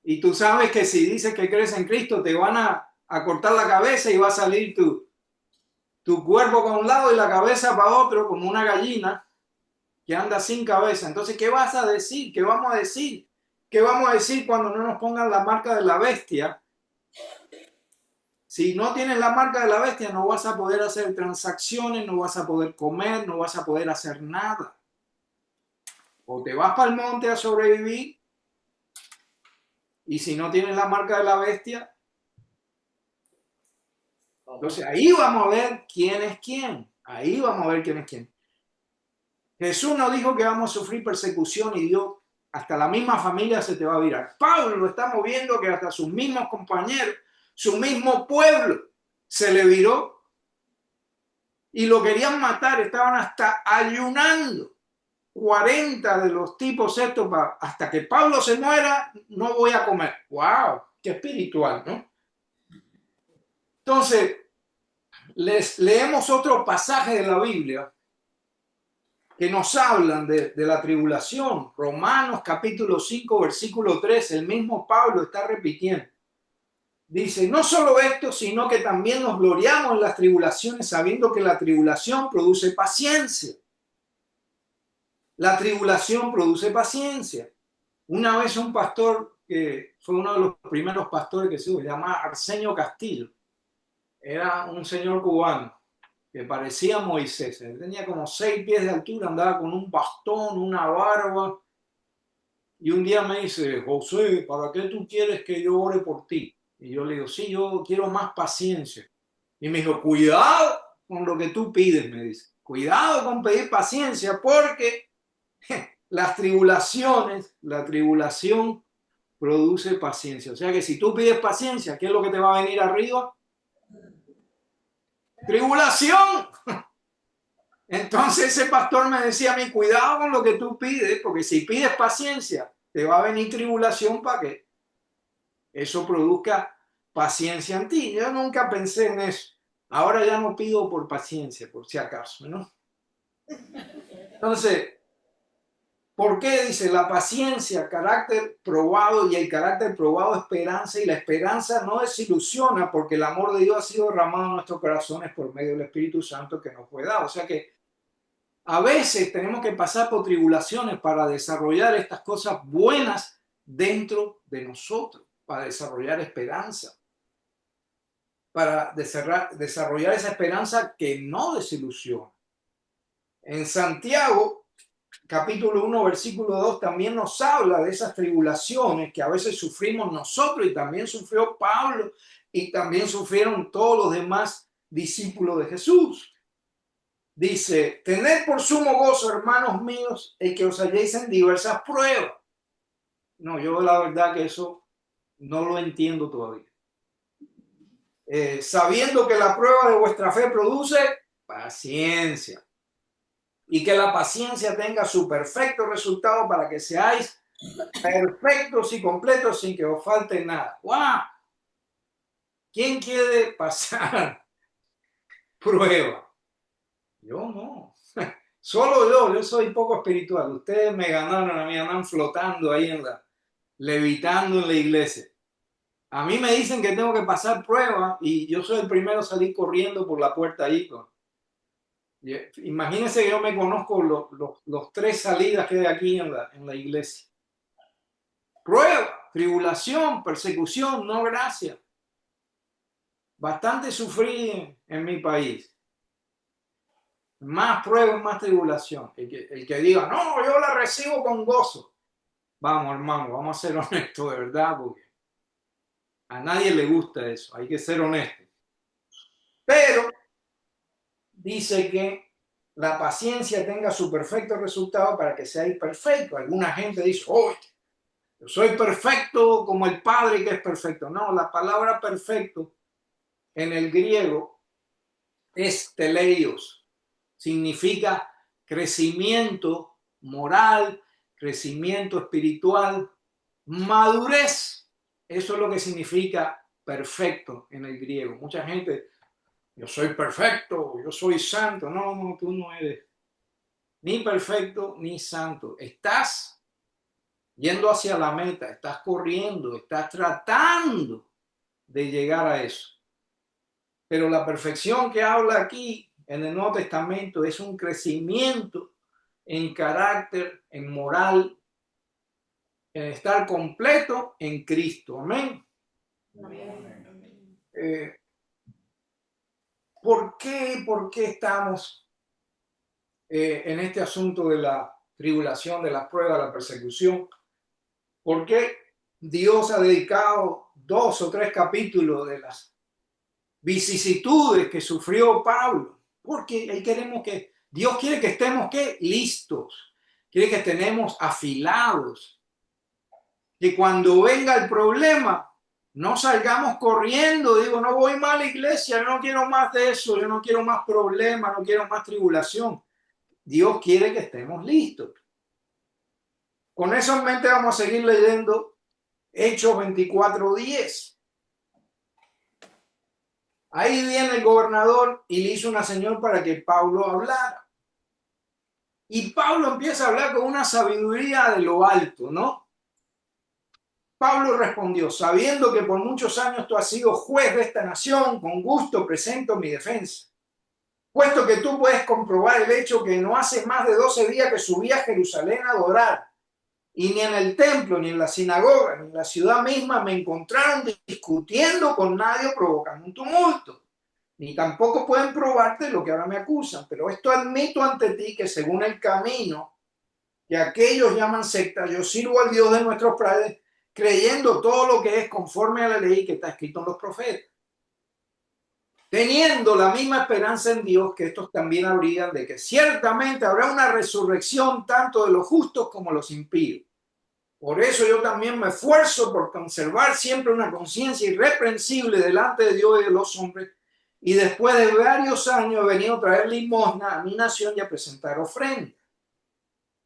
Y tú sabes que si dices que crees en Cristo te van a cortar la cabeza y va a salir tu cuerpo para un lado y la cabeza para otro, como una gallina que anda sin cabeza. Entonces, ¿qué vas a decir? ¿Qué vamos a decir? ¿Qué vamos a decir cuando no nos pongan la marca de la bestia? Si no tienes la marca de la bestia, no vas a poder hacer transacciones, no vas a poder comer, no vas a poder hacer nada. O te vas para el monte a sobrevivir, y si no tienes la marca de la bestia, entonces ahí vamos a ver quién es quién. Ahí vamos a ver quién es quién. Jesús nos dijo que vamos a sufrir persecución y Dios, hasta la misma familia se te va a virar. Pablo lo estamos viendo que hasta sus mismos compañeros, su mismo pueblo se le viró y lo querían matar, estaban hasta ayunando. 40 de los tipos estos, hasta que Pablo se muera, no voy a comer. ¡Wow! ¡Qué espiritual!, ¿no? Entonces, les leemos otro pasaje de la Biblia que nos hablan de la tribulación. Romanos capítulo 5, versículo 3, el mismo Pablo está repitiendo. Dice, no solo esto, sino que también nos gloriamos en las tribulaciones, sabiendo que la tribulación produce paciencia. La tribulación produce paciencia. Una vez un pastor, que fue uno de los primeros pastores que se llama Arsenio Castillo, era un señor cubano que parecía Moisés. Él tenía como 6 pies de altura, andaba con un bastón, una barba. Y un día me dice, José, ¿para qué tú quieres que yo ore por ti? Y yo le digo, sí, yo quiero más paciencia. Y me dijo, cuidado con lo que tú pides, me dice. Cuidado con pedir paciencia porque las tribulaciones, la tribulación produce paciencia. O sea que si tú pides paciencia, ¿qué es lo que te va a venir arriba? Tribulación. Entonces ese pastor me decía a mí, cuidado con lo que tú pides, porque si pides paciencia, te va a venir tribulación para que eso produzca paciencia en ti. Yo nunca pensé en eso. Ahora ya no pido por paciencia, por si acaso, ¿no? Entonces, ¿por qué? Dice la paciencia, carácter probado, y el carácter probado esperanza, y la esperanza no desilusiona porque el amor de Dios ha sido derramado en nuestros corazones por medio del Espíritu Santo que nos fue dado. O sea que a veces tenemos que pasar por tribulaciones para desarrollar estas cosas buenas dentro de nosotros, para desarrollar esperanza, para desarrollar esa esperanza que no desilusiona. En Santiago, capítulo 1, versículo 2, también nos habla de esas tribulaciones que a veces sufrimos nosotros, y también sufrió Pablo, y también sufrieron todos los demás discípulos de Jesús. Dice, tened por sumo gozo, hermanos míos, el que os halléis en diversas pruebas. No, yo la verdad que eso no lo entiendo todavía. Sabiendo que la prueba de vuestra fe produce paciencia, y que la paciencia tenga su perfecto resultado para que seáis perfectos y completos sin que os falte nada. ¡Wow! ¿Quién quiere pasar prueba? Yo no. Solo yo soy poco espiritual. Ustedes me ganaron, a mí andan flotando ahí levitando en la iglesia. A mí me dicen que tengo que pasar prueba y yo soy el primero a salir corriendo por la puerta ahí. Imagínense que yo me conozco los 3 salidas que hay aquí en la iglesia. Prueba, tribulación, persecución, no gracia. Bastante sufrí en mi país. Más prueba, más tribulación. El que diga, no, yo la recibo con gozo. Vamos, hermano, vamos a ser honestos de verdad, porque a nadie le gusta eso. Hay que ser honestos. Pero dice que la paciencia tenga su perfecto resultado para que seáis perfectos. Alguna gente dice, oh, yo soy perfecto como el Padre que es perfecto. No, la palabra perfecto en el griego es teleios. Significa crecimiento moral, crecimiento espiritual, madurez. Eso es lo que significa perfecto en el griego. Mucha gente, yo soy perfecto, yo soy santo. No, no, tú no eres ni perfecto ni santo. Estás yendo hacia la meta, estás corriendo, estás tratando de llegar a eso. Pero la perfección que habla aquí en el Nuevo Testamento es un crecimiento en carácter, en moral, en estar completo en Cristo. Amén. ¿Por qué estamos en este asunto de la tribulación, de las pruebas, de la persecución? ¿Por qué Dios ha dedicado 2 o 3 capítulos de las vicisitudes que sufrió Pablo? Porque Dios quiere que estemos ¿qué? Listos, quiere que estemos afilados, que cuando venga el problema no salgamos corriendo. Digo, no voy más a la iglesia, yo no quiero más de eso, yo no quiero más problemas, no quiero más tribulación. Dios quiere que estemos listos. Con eso en mente vamos a seguir leyendo Hechos 24:10. Ahí viene el gobernador y le hizo una señal para que Pablo hablara. Y Pablo empieza a hablar con una sabiduría de lo alto, ¿no? Pablo respondió, sabiendo que por muchos años tú has sido juez de esta nación, con gusto presento mi defensa. Puesto que tú puedes comprobar el hecho que no hace más de 12 días que subí a Jerusalén a adorar, y ni en el templo, ni en la sinagoga, ni en la ciudad misma me encontraron discutiendo con nadie o provocando un tumulto. Ni tampoco pueden probarte lo que ahora me acusan, pero esto admito ante ti que según el camino que aquellos llaman secta, yo sirvo al Dios de nuestros padres, creyendo todo lo que es conforme a la ley que está escrito en los profetas, teniendo la misma esperanza en Dios que estos también habrían de que ciertamente habrá una resurrección tanto de los justos como de los impíos. Por eso yo también me esfuerzo por conservar siempre una conciencia irreprensible delante de Dios y de los hombres, y después de varios años he venido a traer limosna a mi nación y a presentar ofrenda.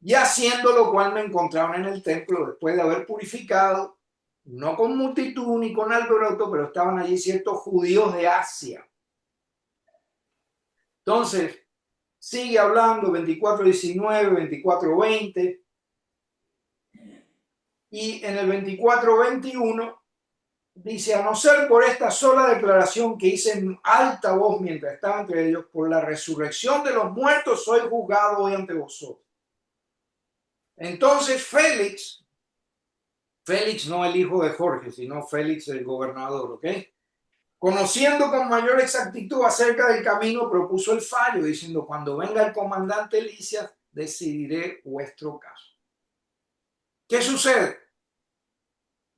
Y haciendo lo cual me encontraban en el templo después de haber purificado, no con multitud ni con alboroto, pero estaban allí ciertos judíos de Asia. Entonces, sigue hablando 24:19, 24:20, y en el 24:21 dice: a no ser por esta sola declaración que hice en alta voz mientras estaba entre ellos, por la resurrección de los muertos soy juzgado hoy ante vosotros. Entonces Félix no el hijo de Jorge, sino Félix el gobernador, ¿ok? Conociendo con mayor exactitud acerca del camino, propuso el fallo, diciendo: cuando venga el comandante Lisias, decidiré vuestro caso. ¿Qué sucede?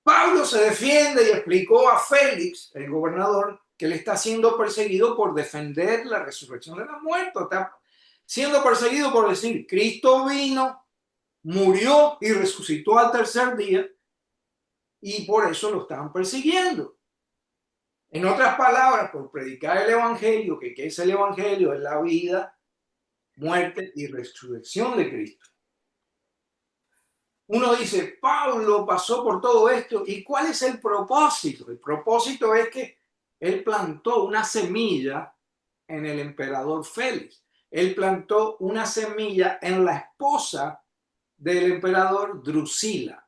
Pablo se defiende y explicó a Félix, el gobernador, que él está siendo perseguido por defender la resurrección de los muertos. Está siendo perseguido por decir: Cristo vino, murió y resucitó al tercer día, y por eso lo estaban persiguiendo. En otras palabras, por predicar el evangelio, que ¿qué es el evangelio? Es la vida, muerte y resurrección de Cristo. Uno dice: Pablo pasó por todo esto, ¿y cuál es el propósito? El propósito es que él plantó una semilla en el emperador Félix. Él plantó una semilla en la esposa del emperador Drusila.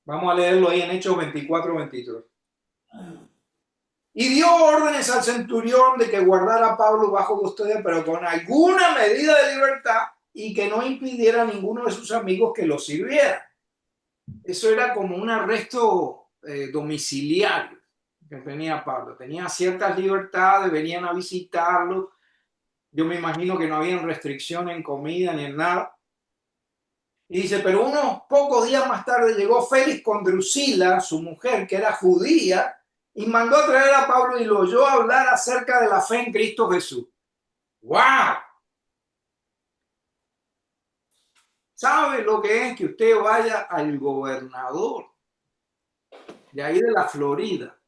Vamos a leerlo ahí en Hechos 24:23. Y dio órdenes al centurión de que guardara a Pablo bajo custodia, pero con alguna medida de libertad, y que no impidiera a ninguno de sus amigos que lo sirviera. Eso era como un arresto domiciliario que tenía Pablo. Tenía ciertas libertades, venían a visitarlo. Yo me imagino que no había restricción en comida ni en nada. Y dice: pero unos pocos días más tarde llegó Félix con Drusila, su mujer, que era judía, y mandó a traer a Pablo y lo oyó hablar acerca de la fe en Cristo Jesús. ¡Wow! ¿Sabe lo que es que usted vaya al gobernador de ahí de la Florida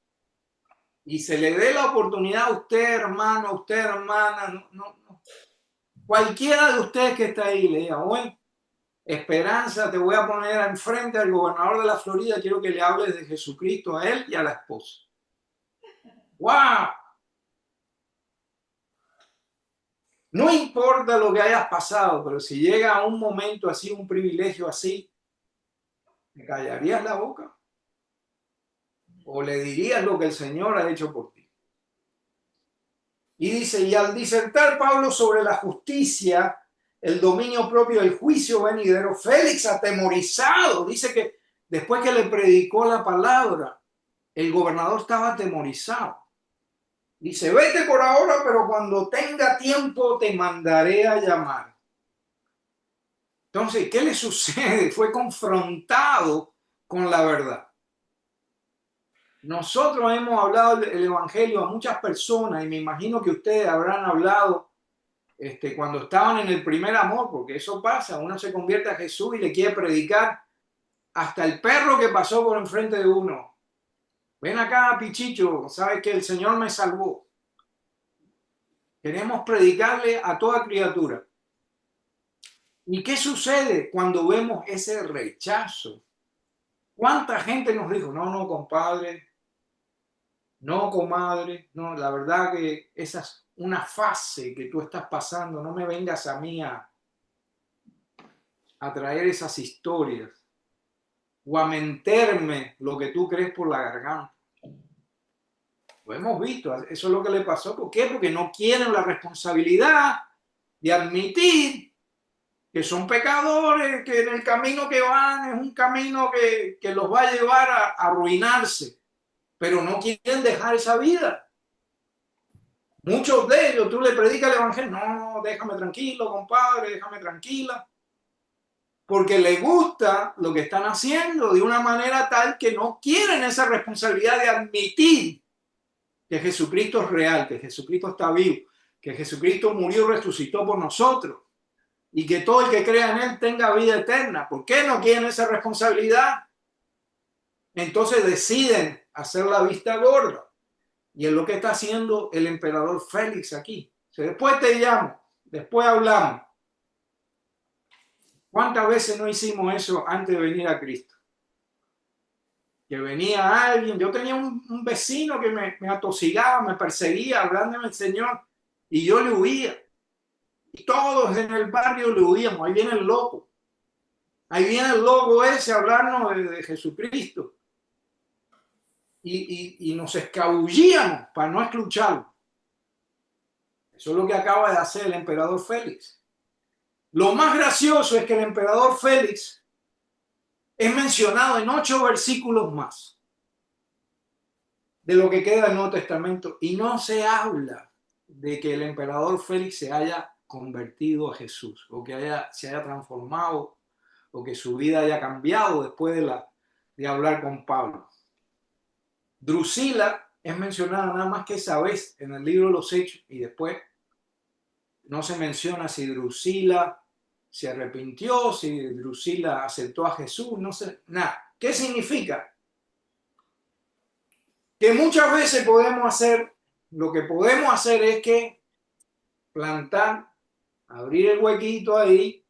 y se le dé la oportunidad a usted, hermano, a usted, hermana, no, cualquiera de ustedes que está ahí, le diga: bueno, Esperanza, te voy a poner enfrente al gobernador de la Florida, quiero que le hables de Jesucristo a él y a la esposa? ¡Wow! No importa lo que hayas pasado, pero si llega a un momento así, un privilegio así, ¿me callarías la boca? ¿O le dirías lo que el Señor ha hecho por ti? Y dice: y al disertar Pablo sobre la justicia, el dominio propio del juicio venidero, Félix, atemorizado, dice que después que le predicó la palabra, el gobernador estaba atemorizado. Dice: vete por ahora, pero cuando tenga tiempo te mandaré a llamar. Entonces, ¿qué le sucede? Fue confrontado con la verdad. Nosotros hemos hablado del evangelio a muchas personas, y me imagino que ustedes habrán hablado cuando estaban en el primer amor, porque eso pasa, uno se convierte a Jesús y le quiere predicar hasta el perro que pasó por enfrente de uno. Ven acá, Pichicho, sabes que el Señor me salvó. Queremos predicarle a toda criatura. ¿Y qué sucede cuando vemos ese rechazo? ¿Cuánta gente nos dijo: no, compadre, no, comadre, no, la verdad que esa es una fase que tú estás pasando, no me vengas a mí a traer esas historias o a mentirme lo que tú crees por la garganta? Lo hemos visto, eso es lo que le pasó. ¿Por qué? Porque no quieren la responsabilidad de admitir que son pecadores, que en el camino que van es un camino que los va a llevar a arruinarse, pero no quieren dejar esa vida. Muchos de ellos, tú le predicas el evangelio: no, déjame tranquilo, compadre, déjame tranquila, porque les gusta lo que están haciendo de una manera tal que no quieren esa responsabilidad de admitir que Jesucristo es real, que Jesucristo está vivo, que Jesucristo murió y resucitó por nosotros, y que todo el que crea en él tenga vida eterna. ¿Por qué no quieren esa responsabilidad? Entonces deciden hacer la vista gorda, y es lo que está haciendo el emperador Félix aquí. Después te llamo, después hablamos. ¿Cuántas veces no hicimos eso antes de venir a Cristo? Que venía alguien, yo tenía un vecino que me atosigaba, me perseguía, hablándome del Señor, y yo le huía. Y todos en el barrio le huíamos, ahí viene el loco. Ahí viene el loco ese a hablarnos de Jesucristo. Y nos escabullíamos para no escucharlo. Eso es lo que acaba de hacer el emperador Félix. Lo más gracioso es que el emperador Félix es mencionado en 8 versículos más de lo que queda del Nuevo Testamento y no se habla de que el emperador Félix se haya convertido a Jesús o que se haya transformado o que su vida haya cambiado después de hablar con Pablo. Drusila es mencionada nada más que esa vez en el libro de los Hechos y después no se menciona si Drusila se arrepintió, si Drusila aceptó a Jesús, no sé, nada. ¿Qué significa? Que muchas veces lo que podemos hacer es que plantar, abrir el huequito ahí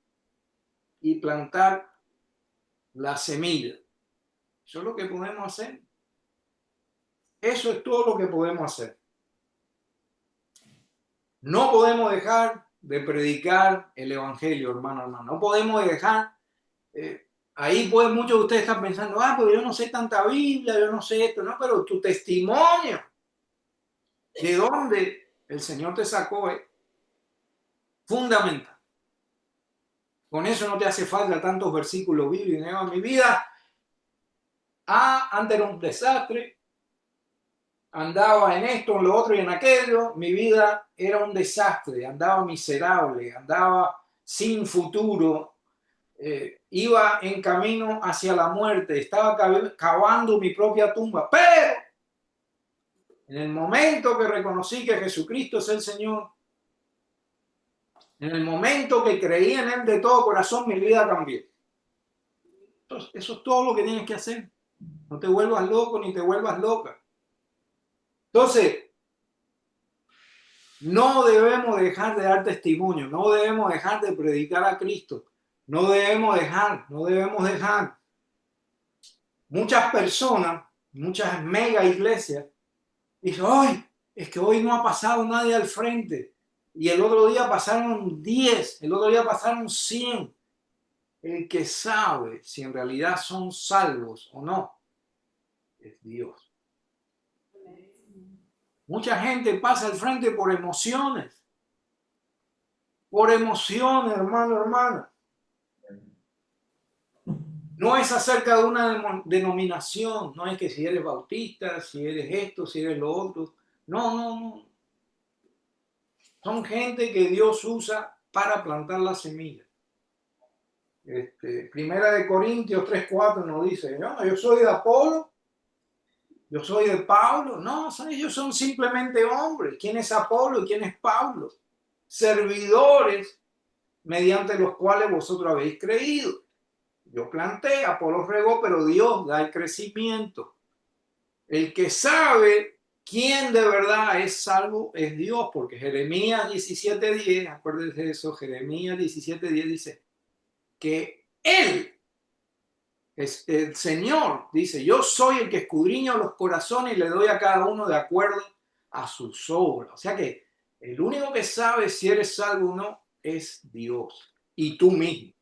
y plantar la semilla. Eso es lo que podemos hacer. Eso es todo lo que podemos hacer. No podemos dejar de predicar el evangelio, hermano. No podemos dejar, ahí pues muchos de ustedes están pensando, pero yo no sé tanta Biblia, yo no sé esto, no, pero tu testimonio, de dónde el Señor te sacó, es fundamental. Con eso no te hace falta tantos versículos bíblicos. Mi vida, antes era un desastre, andaba en esto, en lo otro y en aquello. Mi vida era un desastre, andaba miserable, andaba sin futuro, iba en camino hacia la muerte, estaba cavando mi propia tumba. Pero en el momento que reconocí que Jesucristo es el Señor, en el momento que creí en Él de todo corazón, mi vida cambió. Entonces, eso es todo lo que tienes que hacer. No te vuelvas loco ni te vuelvas loca. Entonces, no debemos dejar de dar testimonio, no debemos dejar de predicar a Cristo, no debemos dejar. Muchas personas, muchas mega iglesias, dicen, ¡ay! Es que hoy no ha pasado nadie al frente. Y el otro día pasaron 10, el otro día pasaron 100. El que sabe si en realidad son salvos o no es Dios. Mucha gente pasa al frente por emociones. Por emociones, hermano, hermana. No es acerca de una denominación, no es que si eres bautista, si eres esto, si eres lo otro. No. Son gente que Dios usa para plantar la semilla. Primera de Corintios 3:4 nos dice, no, yo soy de Apolo, yo soy de Pablo. No, ellos son simplemente hombres. ¿Quién es Apolo y quién es Pablo? Servidores mediante los cuales vosotros habéis creído. Yo planté, Apolo regó, pero Dios da el crecimiento. El que sabe quién de verdad es salvo es Dios, porque Jeremías 17:10, acuérdense de eso, Jeremías 17:10 dice que Él, es el Señor, dice, yo soy el que escudriña los corazones y le doy a cada uno de acuerdo a sus obras. O sea que el único que sabe si eres salvo o no es Dios y tú mismo.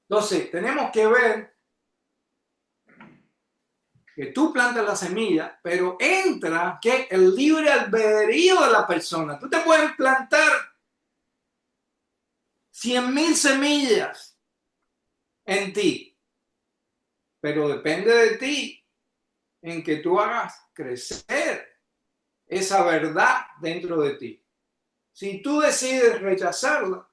Entonces, tenemos que ver que tú plantas la semilla, pero entra que el libre albedrío de la persona. Tú te puedes plantar 100,000 semillas en ti, pero depende de ti en que tú hagas crecer esa verdad dentro de ti. Si tú decides rechazarla,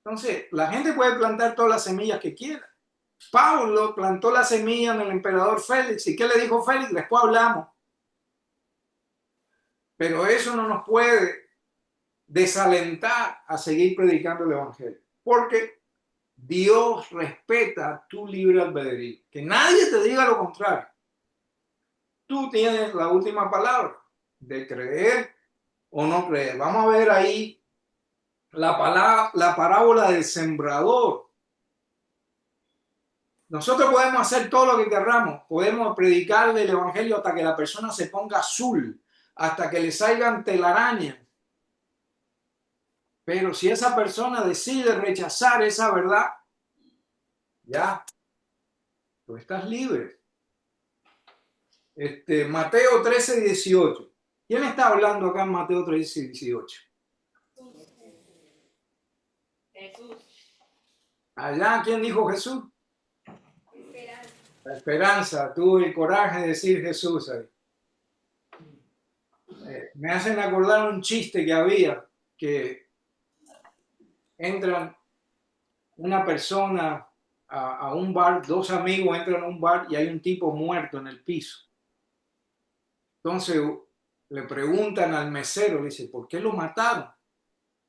entonces la gente puede plantar todas las semillas que quiera. Pablo plantó la semilla en el emperador Félix. ¿Y qué le dijo Félix? Después hablamos. Pero eso no nos puede desalentar a seguir predicando el evangelio. Porque Dios respeta tu libre albedrío. Que nadie te diga lo contrario. Tú tienes la última palabra de creer o no creer. Vamos a ver ahí la parábola del sembrador. Nosotros podemos hacer todo lo que querramos, podemos predicarle el evangelio hasta que la persona se ponga azul, hasta que le salgan telarañas. Pero si esa persona decide rechazar esa verdad, ya, tú estás libre. Mateo 13:18. ¿Quién está hablando acá en Mateo 13:18? Jesús. Allá, ¿quién dijo Jesús? La esperanza. Tuve el coraje de decir Jesús ahí. Me hacen acordar un chiste que había, que entran una persona a un bar, dos amigos entran a un bar y hay un tipo muerto en el piso. Entonces le preguntan al mesero, le dice, ¿por qué lo mataron?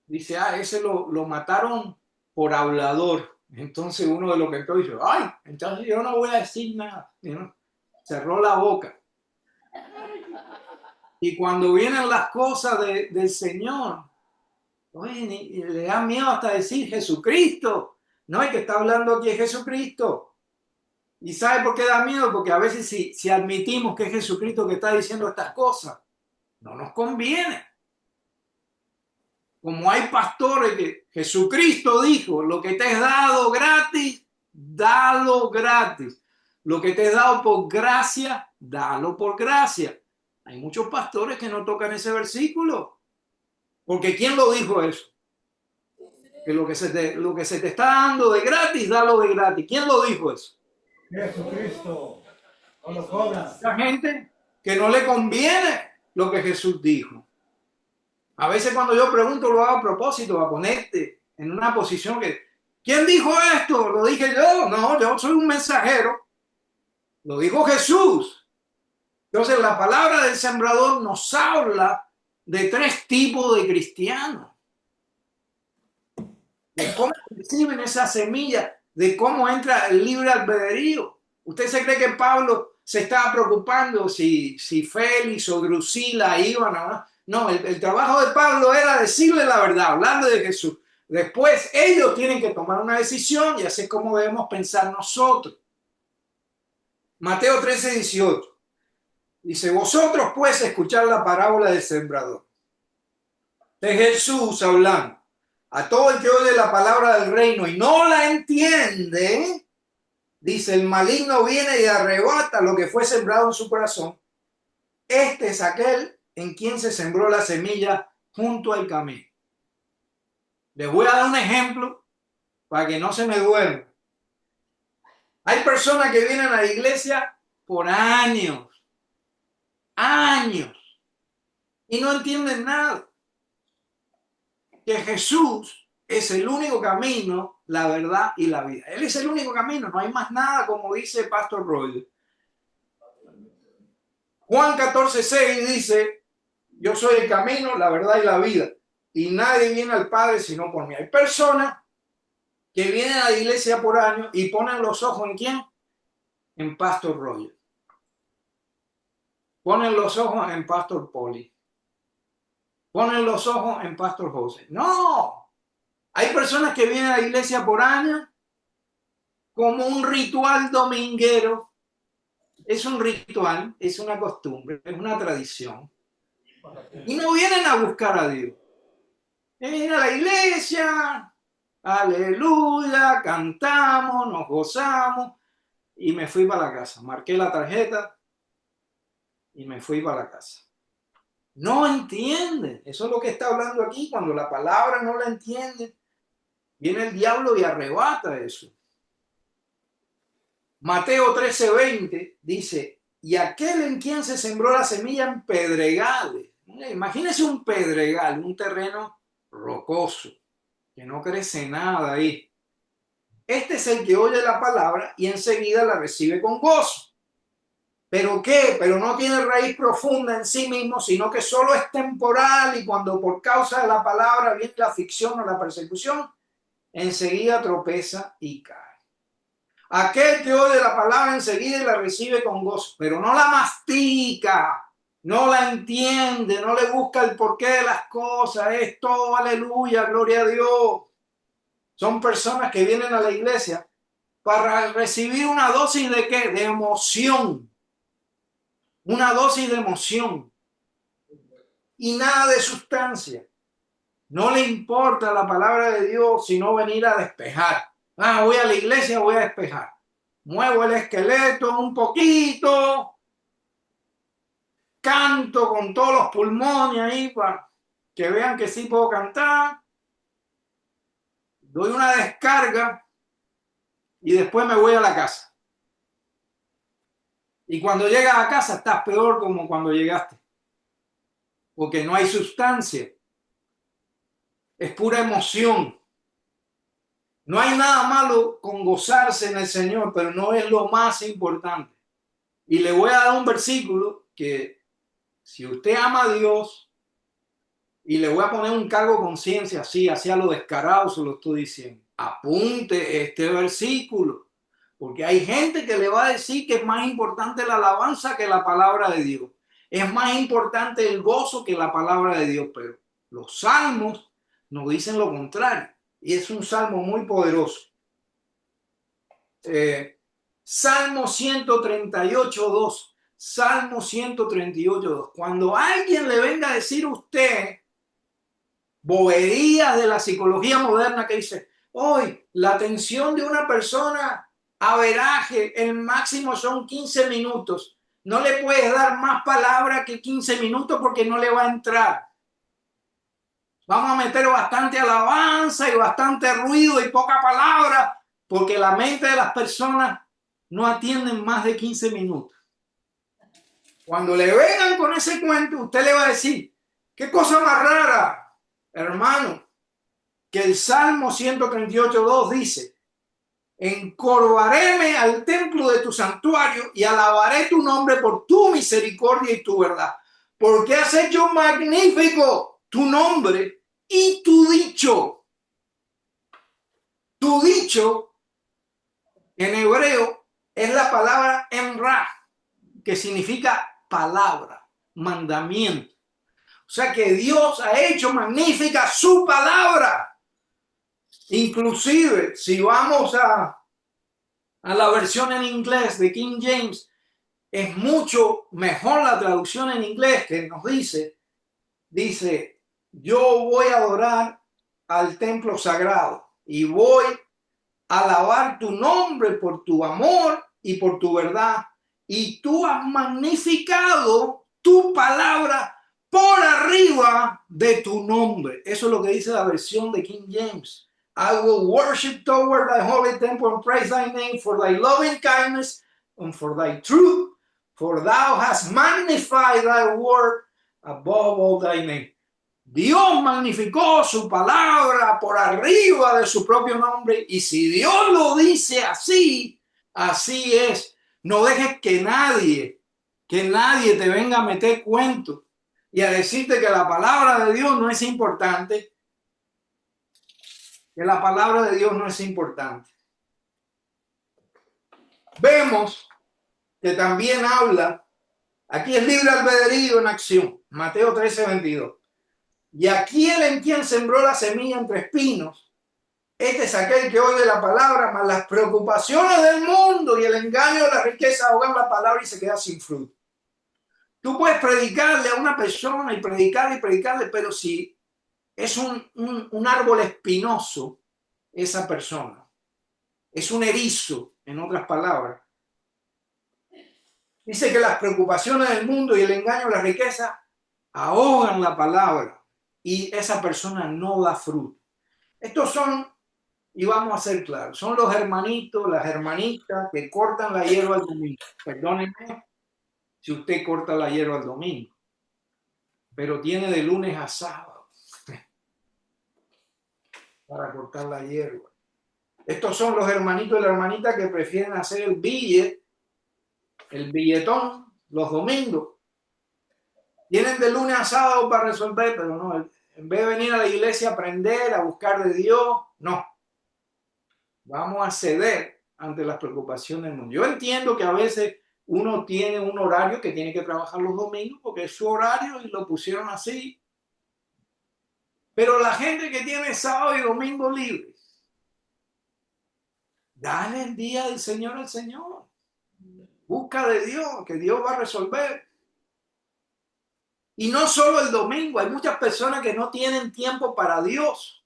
Dice, ese lo mataron por hablador. Entonces uno de los que entró dice, ay, entonces yo no voy a decir nada. ¿No? Cerró la boca. Y cuando vienen las cosas del Señor, oye, le da miedo hasta decir Jesucristo. No, el que está hablando aquí es Jesucristo. ¿Y sabe por qué da miedo? Porque a veces si admitimos que es Jesucristo que está diciendo estas cosas, no nos conviene. Como hay pastores que Jesucristo dijo, lo que te es dado gratis, dalo gratis. Lo que te es dado por gracia, dalo por gracia. Hay muchos pastores que no tocan ese versículo. Porque ¿quién lo dijo eso? Que lo que se te está dando de gratis, dalo de gratis. ¿Quién lo dijo eso? Jesucristo. No lo cobras. La gente que no le conviene lo que Jesús dijo. A veces cuando yo pregunto lo hago a propósito, a ponerte en una posición que, ¿quién dijo esto? ¿Lo dije yo? No, yo soy un mensajero. Lo dijo Jesús. Entonces la palabra del sembrador nos habla de tres tipos de cristianos. De cómo reciben esa semilla, de cómo entra el libre albedrío. ¿Usted se cree que Pablo se estaba preocupando si Félix o Drusila iban o no? No, el trabajo de Pablo era decirle la verdad, hablarle de Jesús. Después ellos tienen que tomar una decisión y así es como debemos pensar nosotros. Mateo 13:18 dice, vosotros pues escuchad la parábola del sembrador. De Jesús hablando. A todo el que oye la palabra del reino y no la entiende, dice, el maligno viene y arrebata lo que fue sembrado en su corazón. Este es aquel en quien se sembró la semilla junto al camino. Les voy a dar un ejemplo para que no se me duerman. Hay personas que vienen a la iglesia por años, y no entienden nada. Que Jesús es el único camino, la verdad y la vida. Él es el único camino, no hay más nada, como dice Pastor Roy. Juan 14:6 dice, yo soy el camino, la verdad y la vida, y nadie viene al Padre sino por mí. Hay personas que vienen a la iglesia por años y ponen los ojos ¿en quién? En Pastor Roy. Ponen los ojos en Pastor Poli. Ponen los ojos en Pastor José. No, hay personas que vienen a la iglesia por años como un ritual dominguero. Es un ritual, es una costumbre, es una tradición. Y no vienen a buscar a Dios. Vienen a la iglesia, aleluya, cantamos, nos gozamos y me fui para la casa. Marqué la tarjeta y me fui para la casa. No entienden. Eso es lo que está hablando aquí. Cuando la palabra no la entienden, viene el diablo y arrebata eso. Mateo 13:20 dice, y aquel en quien se sembró la semilla en pedregales. Imagínese un pedregal, un terreno rocoso, que no crece nada ahí. Este es el que oye la palabra y enseguida la recibe con gozo. ¿Pero qué? Pero no tiene raíz profunda en sí mismo, sino que solo es temporal y cuando por causa de la palabra viene la aflicción o la persecución, enseguida tropeza y cae. Aquel que oye la palabra enseguida y la recibe con gozo, pero no la mastica, no la entiende, no le busca el porqué de las cosas, es todo aleluya, gloria a Dios. Son personas que vienen a la iglesia para recibir una dosis de ¿qué? De emoción. Una dosis de emoción y nada de sustancia. No le importa la palabra de Dios, sino venir a despejar. Ah, voy a la iglesia, voy a despejar. Muevo el esqueleto un poquito, canto con todos los pulmones ahí para que vean que sí puedo cantar. Doy una descarga y después me voy a la casa. Y cuando llegas a casa estás peor como cuando llegaste. Porque no hay sustancia. Es pura emoción. No hay nada malo con gozarse en el Señor, pero no es lo más importante. Y le voy a dar un versículo que si usted ama a Dios, y le voy a poner un cargo de conciencia así, hacia lo descarado se lo estoy diciendo. Apunte este versículo, porque hay gente que le va a decir que es más importante la alabanza que la palabra de Dios. Es más importante el gozo que la palabra de Dios, pero los salmos nos dicen lo contrario. Y es un salmo muy poderoso. Salmo 138.2. Salmo 138.2. Cuando alguien le venga a decir a usted boberías de la psicología moderna que dice, hoy la atención de una persona averaje, el máximo son 15 minutos. No le puedes dar más palabra que 15 minutos porque no le va a entrar. Vamos a meter bastante alabanza y bastante ruido y poca palabra porque la mente de las personas no atienden más de 15 minutos. Cuando le vengan con ese cuento, usted le va a decir, qué cosa más rara, hermano, que el Salmo 138.2 dice, encorvaréme al templo de tu santuario y alabaré tu nombre por tu misericordia y tu verdad, porque has hecho magnífico tu nombre y tu dicho. Tu dicho en hebreo es la palabra emra, que significa palabra, mandamiento. O sea que Dios ha hecho magnífica su palabra. Inclusive, si vamos a la versión en inglés de King James, es mucho mejor la traducción en inglés que nos dice, yo voy a adorar al templo sagrado y voy a alabar tu nombre por tu amor y por tu verdad. Y tú has magnificado tu palabra por arriba de tu nombre. Eso es lo que dice la versión de King James. I will worship toward thy holy temple and praise thy name for thy loving kindness and for thy truth, for thou hast magnified thy word above all thy name. Dios magnificó su palabra por arriba de su propio nombre y si Dios lo dice así, así es. No dejes que nadie te venga a meter cuentos y a decirte que la palabra de Dios no es importante, que la palabra de Dios no es importante. Vemos que también habla, aquí es libre albedrío en acción, Mateo 13:22. Y aquel en quien sembró la semilla entre espinos, este es aquel que oye la palabra, mas las preocupaciones del mundo y el engaño de la riqueza ahogan la palabra y se queda sin fruto. Tú puedes predicarle a una persona y predicarle, pero si es un árbol espinoso, esa persona es un erizo, en otras palabras. Dice que las preocupaciones del mundo y el engaño de la riqueza ahogan la palabra y esa persona no da fruto. Estos son, y vamos a ser claros, son los hermanitos, las hermanitas que cortan la hierba el domingo. Perdónenme si usted corta la hierba el domingo, pero tiene de lunes a sábado para cortar la hierba. Estos son los hermanitos y las hermanitas que prefieren hacer el billetón los domingos. Tienen de lunes a sábado para resolver, pero no, en vez de venir a la iglesia a aprender, a buscar de Dios, no. Vamos a ceder ante las preocupaciones del mundo. Yo entiendo que a veces uno tiene un horario que tiene que trabajar los domingos porque es su horario y lo pusieron así. Pero la gente que tiene sábado y domingo libres, dale el día del Señor al Señor. Busca de Dios, que Dios va a resolver. Y no solo el domingo, hay muchas personas que no tienen tiempo para Dios,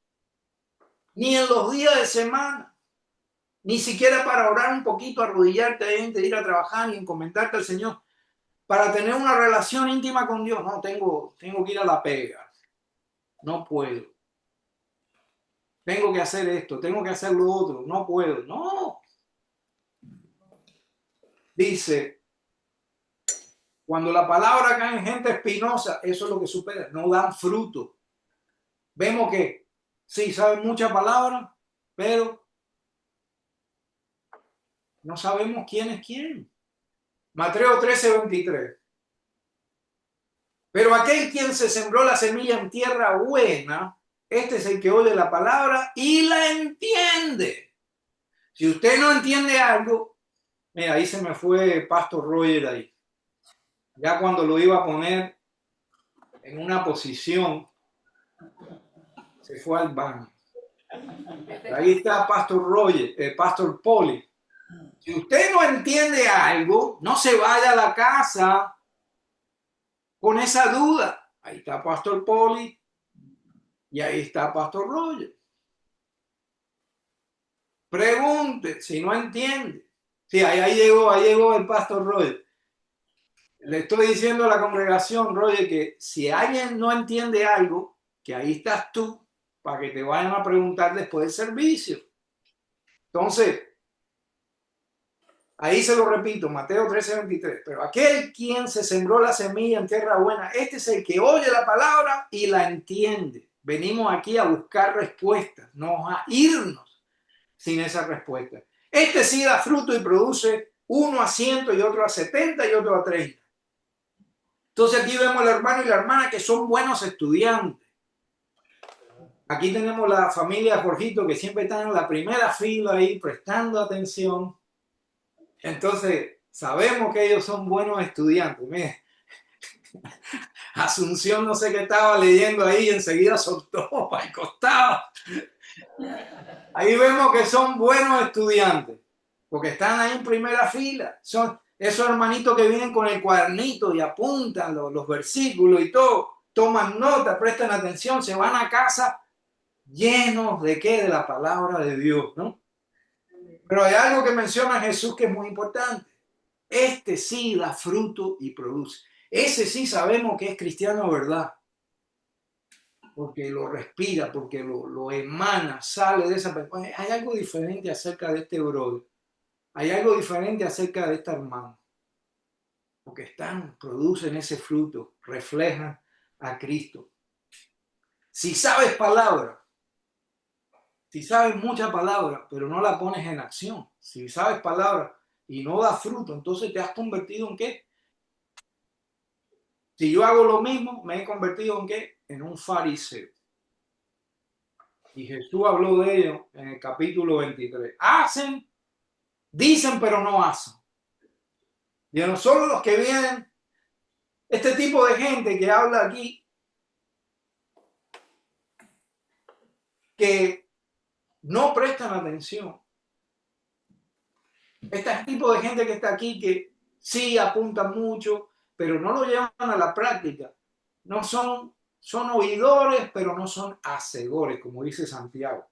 ni en los días de semana, ni siquiera para orar un poquito, arrodillarte antes de ir a trabajar y encomendarte al Señor, para tener una relación íntima con Dios. No, tengo que ir a la pega, no puedo. Tengo que hacer esto, tengo que hacer lo otro, no puedo. No. Dice, cuando la palabra cae en gente espinosa, eso es lo que supera, no dan fruto. Vemos que sí, saben mucha palabra, pero no sabemos quién es quién. Mateo 13:23. Pero aquel quien se sembró la semilla en tierra buena, este es el que oye la palabra y la entiende. Si usted no entiende algo, mira, ahí se me fue Pastor Roger ahí. Ya cuando lo iba a poner en una posición, se fue al baño. Ahí está Pastor Roger, Pastor Poli. Si usted no entiende algo, no se vaya a la casa con esa duda. Ahí está Pastor Poli y ahí está Pastor Roger. Pregunte si no entiende. Sí, ahí llegó el Pastor Roger. Le estoy diciendo a la congregación, Roger, que si alguien no entiende algo, que ahí estás tú para que te vayan a preguntar después del servicio. Entonces, ahí se lo repito, Mateo 13:23. Pero aquel quien se sembró la semilla en tierra buena, este es el que oye la palabra y la entiende. Venimos aquí a buscar respuestas, no a irnos sin esa respuesta. Este sí da fruto y produce uno a 100 y otro a 70 y otro a 30. Entonces aquí vemos al hermano y la hermana que son buenos estudiantes. Aquí tenemos la familia Jorgito que siempre están en la primera fila ahí prestando atención. Entonces sabemos que ellos son buenos estudiantes. Mire, Asunción no sé qué estaba leyendo ahí y enseguida soltó para el costado. Ahí vemos que son buenos estudiantes porque están ahí en primera fila. Son esos hermanitos que vienen con el cuadernito y apuntan los versículos y todo. Toman nota, prestan atención, se van a casa llenos de qué, de la palabra de Dios, ¿no? Pero hay algo que menciona Jesús que es muy importante. Este sí da fruto y produce. Ese sí sabemos que es cristiano, ¿verdad? Porque lo respira, porque lo emana, sale de esa persona. Hay algo diferente acerca de este brother. Hay algo diferente acerca de esta hermana. Porque producen ese fruto, reflejan a Cristo. Si sabes palabra, si sabes mucha palabra, pero no la pones en acción, si sabes palabra y no da fruto, entonces te has convertido en ¿qué? Si yo hago lo mismo, me he convertido en ¿qué? En un fariseo. Y Jesús habló de ello en el capítulo 23. Hacen, dicen, pero no hacen. Y no solo los que vienen, este tipo de gente que habla aquí, que no prestan atención. Este tipo de gente que está aquí que sí apunta mucho, pero no lo llevan a la práctica. No son oidores, pero no son hacedores, como dice Santiago.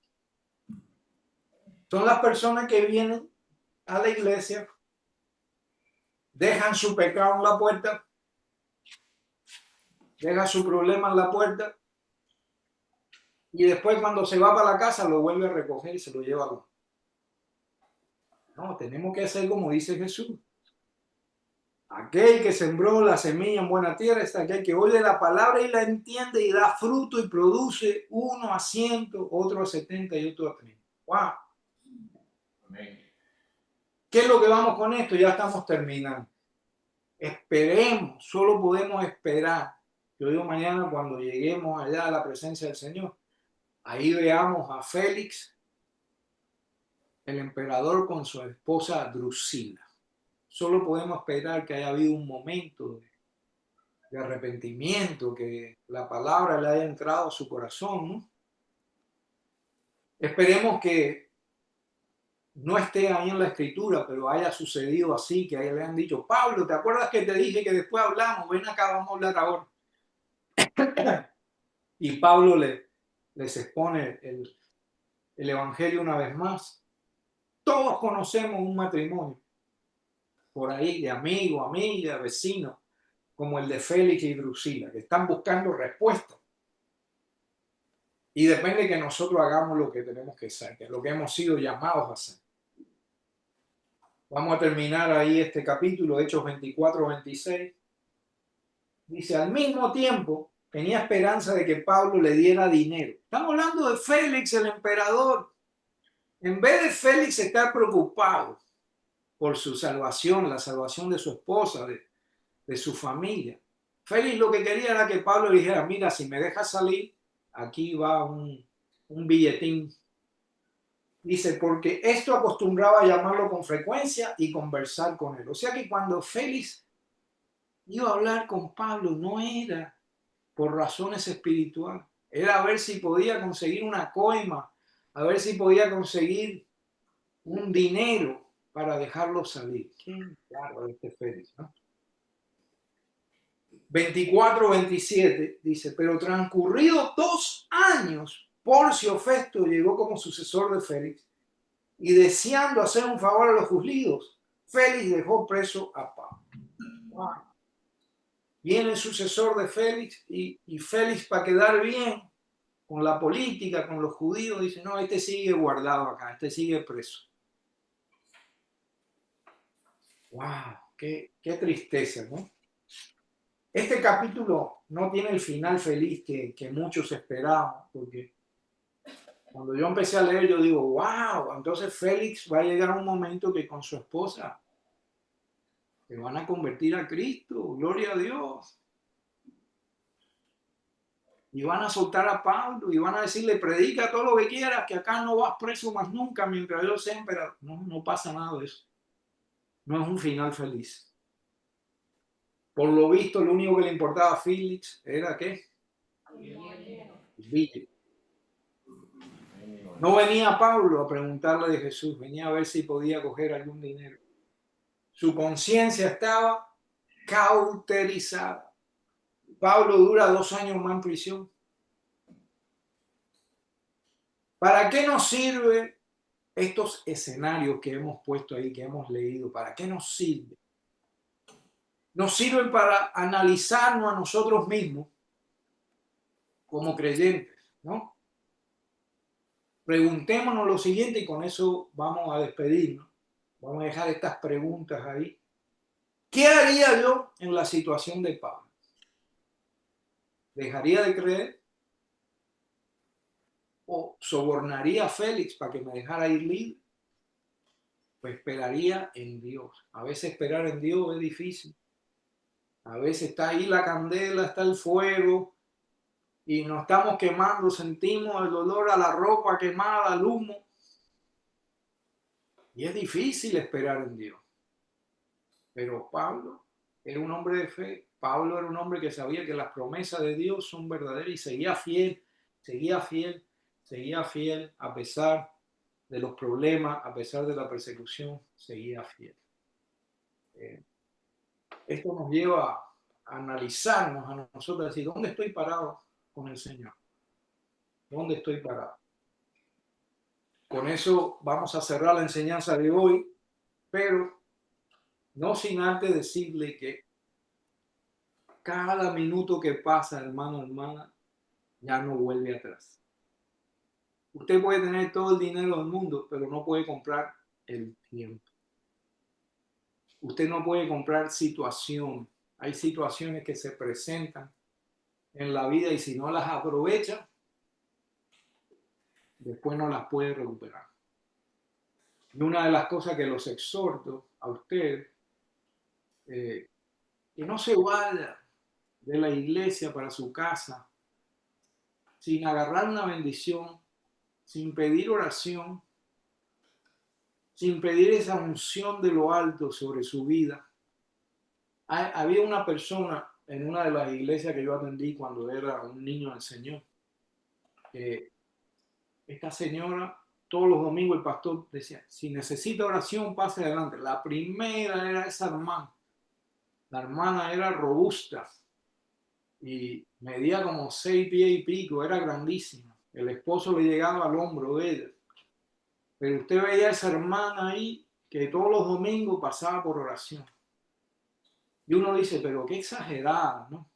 Son las personas que vienen a la iglesia, dejan su pecado en la puerta, dejan su problema en la puerta y después cuando se va para la casa lo vuelve a recoger y se lo lleva a... No, tenemos que hacer como dice Jesús. Aquel que sembró la semilla en buena tierra es aquel que oye la palabra y la entiende y da fruto y produce uno a 100, otro a 70 y otro a 30. ¡Wow! Amén. ¿Qué es lo que vamos con esto? Ya estamos terminando. Esperemos, solo podemos esperar. Yo digo mañana cuando lleguemos allá a la presencia del Señor, ahí veamos a Félix, el emperador con su esposa Drusila. solo podemos esperar que haya habido un momento de arrepentimiento, que la palabra le haya entrado a su corazón, ¿no? Esperemos que no esté ahí en la escritura, pero haya sucedido así, que a él le han dicho, Pablo, ¿te acuerdas que te dije que después hablamos? Ven acá, vamos a hablar ahora. Y Pablo les expone el evangelio una vez más. Todos conocemos un matrimonio por ahí de amigo, amiga, vecino, como el de Félix y Drusila, que están buscando respuestas. Y depende que nosotros hagamos lo que tenemos que hacer, que es lo que hemos sido llamados a hacer. Vamos a terminar ahí este capítulo, Hechos 24-26. Dice, al mismo tiempo tenía esperanza de que Pablo le diera dinero. Estamos hablando de Félix, el emperador. En vez de Félix estar preocupado por su salvación, la salvación de su esposa, de su familia, Félix lo que quería era que Pablo le dijera, mira, si me dejas salir, aquí va un billetín. Dice, porque esto acostumbraba a llamarlo con frecuencia y conversar con él. O sea que cuando Félix iba a hablar con Pablo, no era por razones espirituales, era a ver si podía conseguir una coima, a ver si podía conseguir un dinero para dejarlo salir. Qué claro este Félix, ¿no? 24-27 dice, pero transcurridos 2 años, Porcio Festo llegó como sucesor de Félix y deseando hacer un favor a los judíos, Félix dejó preso a Pablo. Wow. Viene el sucesor de Félix y Félix, para quedar bien con la política, con los judíos, dice, no, este sigue guardado acá, este sigue preso. ¡Wow! ¡Qué tristeza!, ¿no? Este capítulo no tiene el final feliz que muchos esperaban, porque cuando yo empecé a leer, yo digo, wow, entonces Félix va a llegar a un momento que con su esposa se van a convertir a Cristo, gloria a Dios. Y van a soltar a Pablo y van a decirle, predica todo lo que quieras, que acá no vas preso más nunca mientras yo sea emperador. No pasa nada de eso. No es un final feliz. Por lo visto, lo único que le importaba a Félix era ¿qué? El billete. No venía Pablo a preguntarle de Jesús, venía a ver si podía coger algún dinero. Su conciencia estaba cauterizada. Pablo dura 2 años más en prisión. ¿Para qué nos sirve estos escenarios que hemos puesto ahí, que hemos leído? ¿Para qué nos sirve? Nos sirven para analizarnos a nosotros mismos como creyentes, ¿no? Preguntémonos lo siguiente y con eso vamos a despedirnos. Vamos a dejar estas preguntas ahí. ¿Qué haría yo en la situación de Pablo? ¿Dejaría de creer? ¿O sobornaría a Félix para que me dejara ir libre? Pues esperaría en Dios. A veces esperar en Dios es difícil. A veces está ahí la candela, está el fuego y nos estamos quemando, sentimos el olor a la ropa quemada, al humo. Y es difícil esperar en Dios. Pero Pablo era un hombre de fe. Pablo era un hombre que sabía que las promesas de Dios son verdaderas y seguía fiel, seguía fiel, seguía fiel a pesar de los problemas, a pesar de la persecución, seguía fiel. Esto nos lleva a analizarnos a nosotros, decir, ¿dónde estoy parado con el Señor? ¿Dónde estoy parado? Con eso vamos a cerrar la enseñanza de hoy, pero no sin antes decirle que cada minuto que pasa, hermano, hermana, ya no vuelve atrás. Usted puede tener todo el dinero del mundo, pero no puede comprar el tiempo. Usted no puede comprar situación. Hay situaciones que se presentan en la vida y si no las aprovecha, después no las puede recuperar. Y una de las cosas que los exhorto a usted, que no se vaya de la iglesia para su casa sin agarrar una bendición, sin pedir oración, sin pedir esa unción de lo alto sobre su vida. Había una persona en una de las iglesias que yo atendí cuando era un niño del Señor. Esta señora, todos los domingos el pastor decía, si necesita oración, pase adelante. La primera era esa hermana. La hermana era robusta y medía como 6 pies y pico, era grandísima. El esposo le llegaba al hombro de ella. Pero usted veía a esa hermana ahí que todos los domingos pasaba por oración. Y uno dice, pero qué exagerada, ¿no?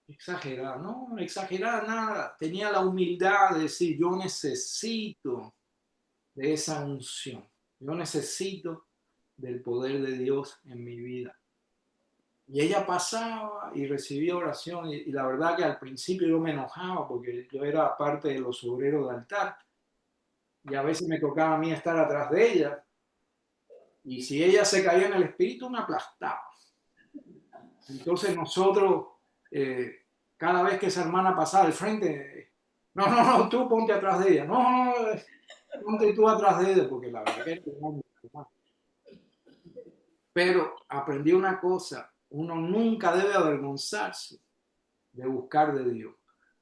Exagerada, no, exagerada nada. Tenía la humildad de decir, yo necesito de esa unción. Yo necesito del poder de Dios en mi vida. Y ella pasaba y recibía oración y la verdad que al principio yo me enojaba porque yo era parte de los obreros de altar y a veces me tocaba a mí estar atrás de ella y si ella se caía en el espíritu me aplastaba. Entonces nosotros, cada vez que esa hermana pasaba al frente, no, no, no, tú ponte atrás de ella, no, no, no, ponte tú atrás de ella porque la verdad que era un hombre. Pero aprendí una cosa, uno nunca debe avergonzarse de buscar de Dios.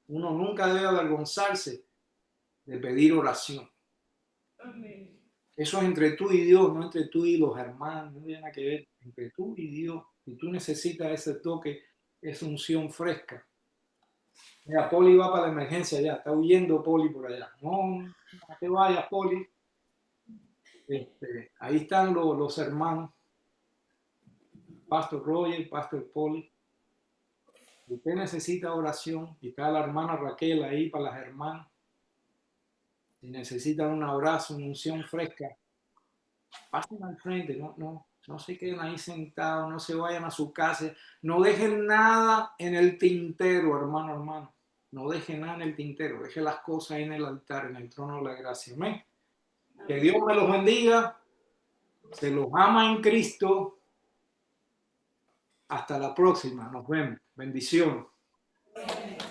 Uno nunca debe avergonzarse de pedir oración. Amén. Eso es entre tú y Dios, no entre tú y los hermanos, no tiene nada que ver, entre tú y Dios. Si tú necesitas ese toque, esa unción fresca. Mira, Poli va para la emergencia ya, está huyendo Poli por allá. No, no te vayas, Poli. Ahí están los hermanos, Pastor Roger, Pastor Poli. Usted necesita oración y está la hermana Raquel ahí para las hermanas. Si necesitan un abrazo, una unción fresca, pasen al frente, no se queden ahí sentados, no se vayan a su casa, no dejen nada en el tintero, hermano. No dejen nada en el tintero, dejen las cosas ahí en el altar, en el trono de la gracia. Amén. Que Dios me los bendiga, se los ama en Cristo. Hasta la próxima, nos vemos. Bendición.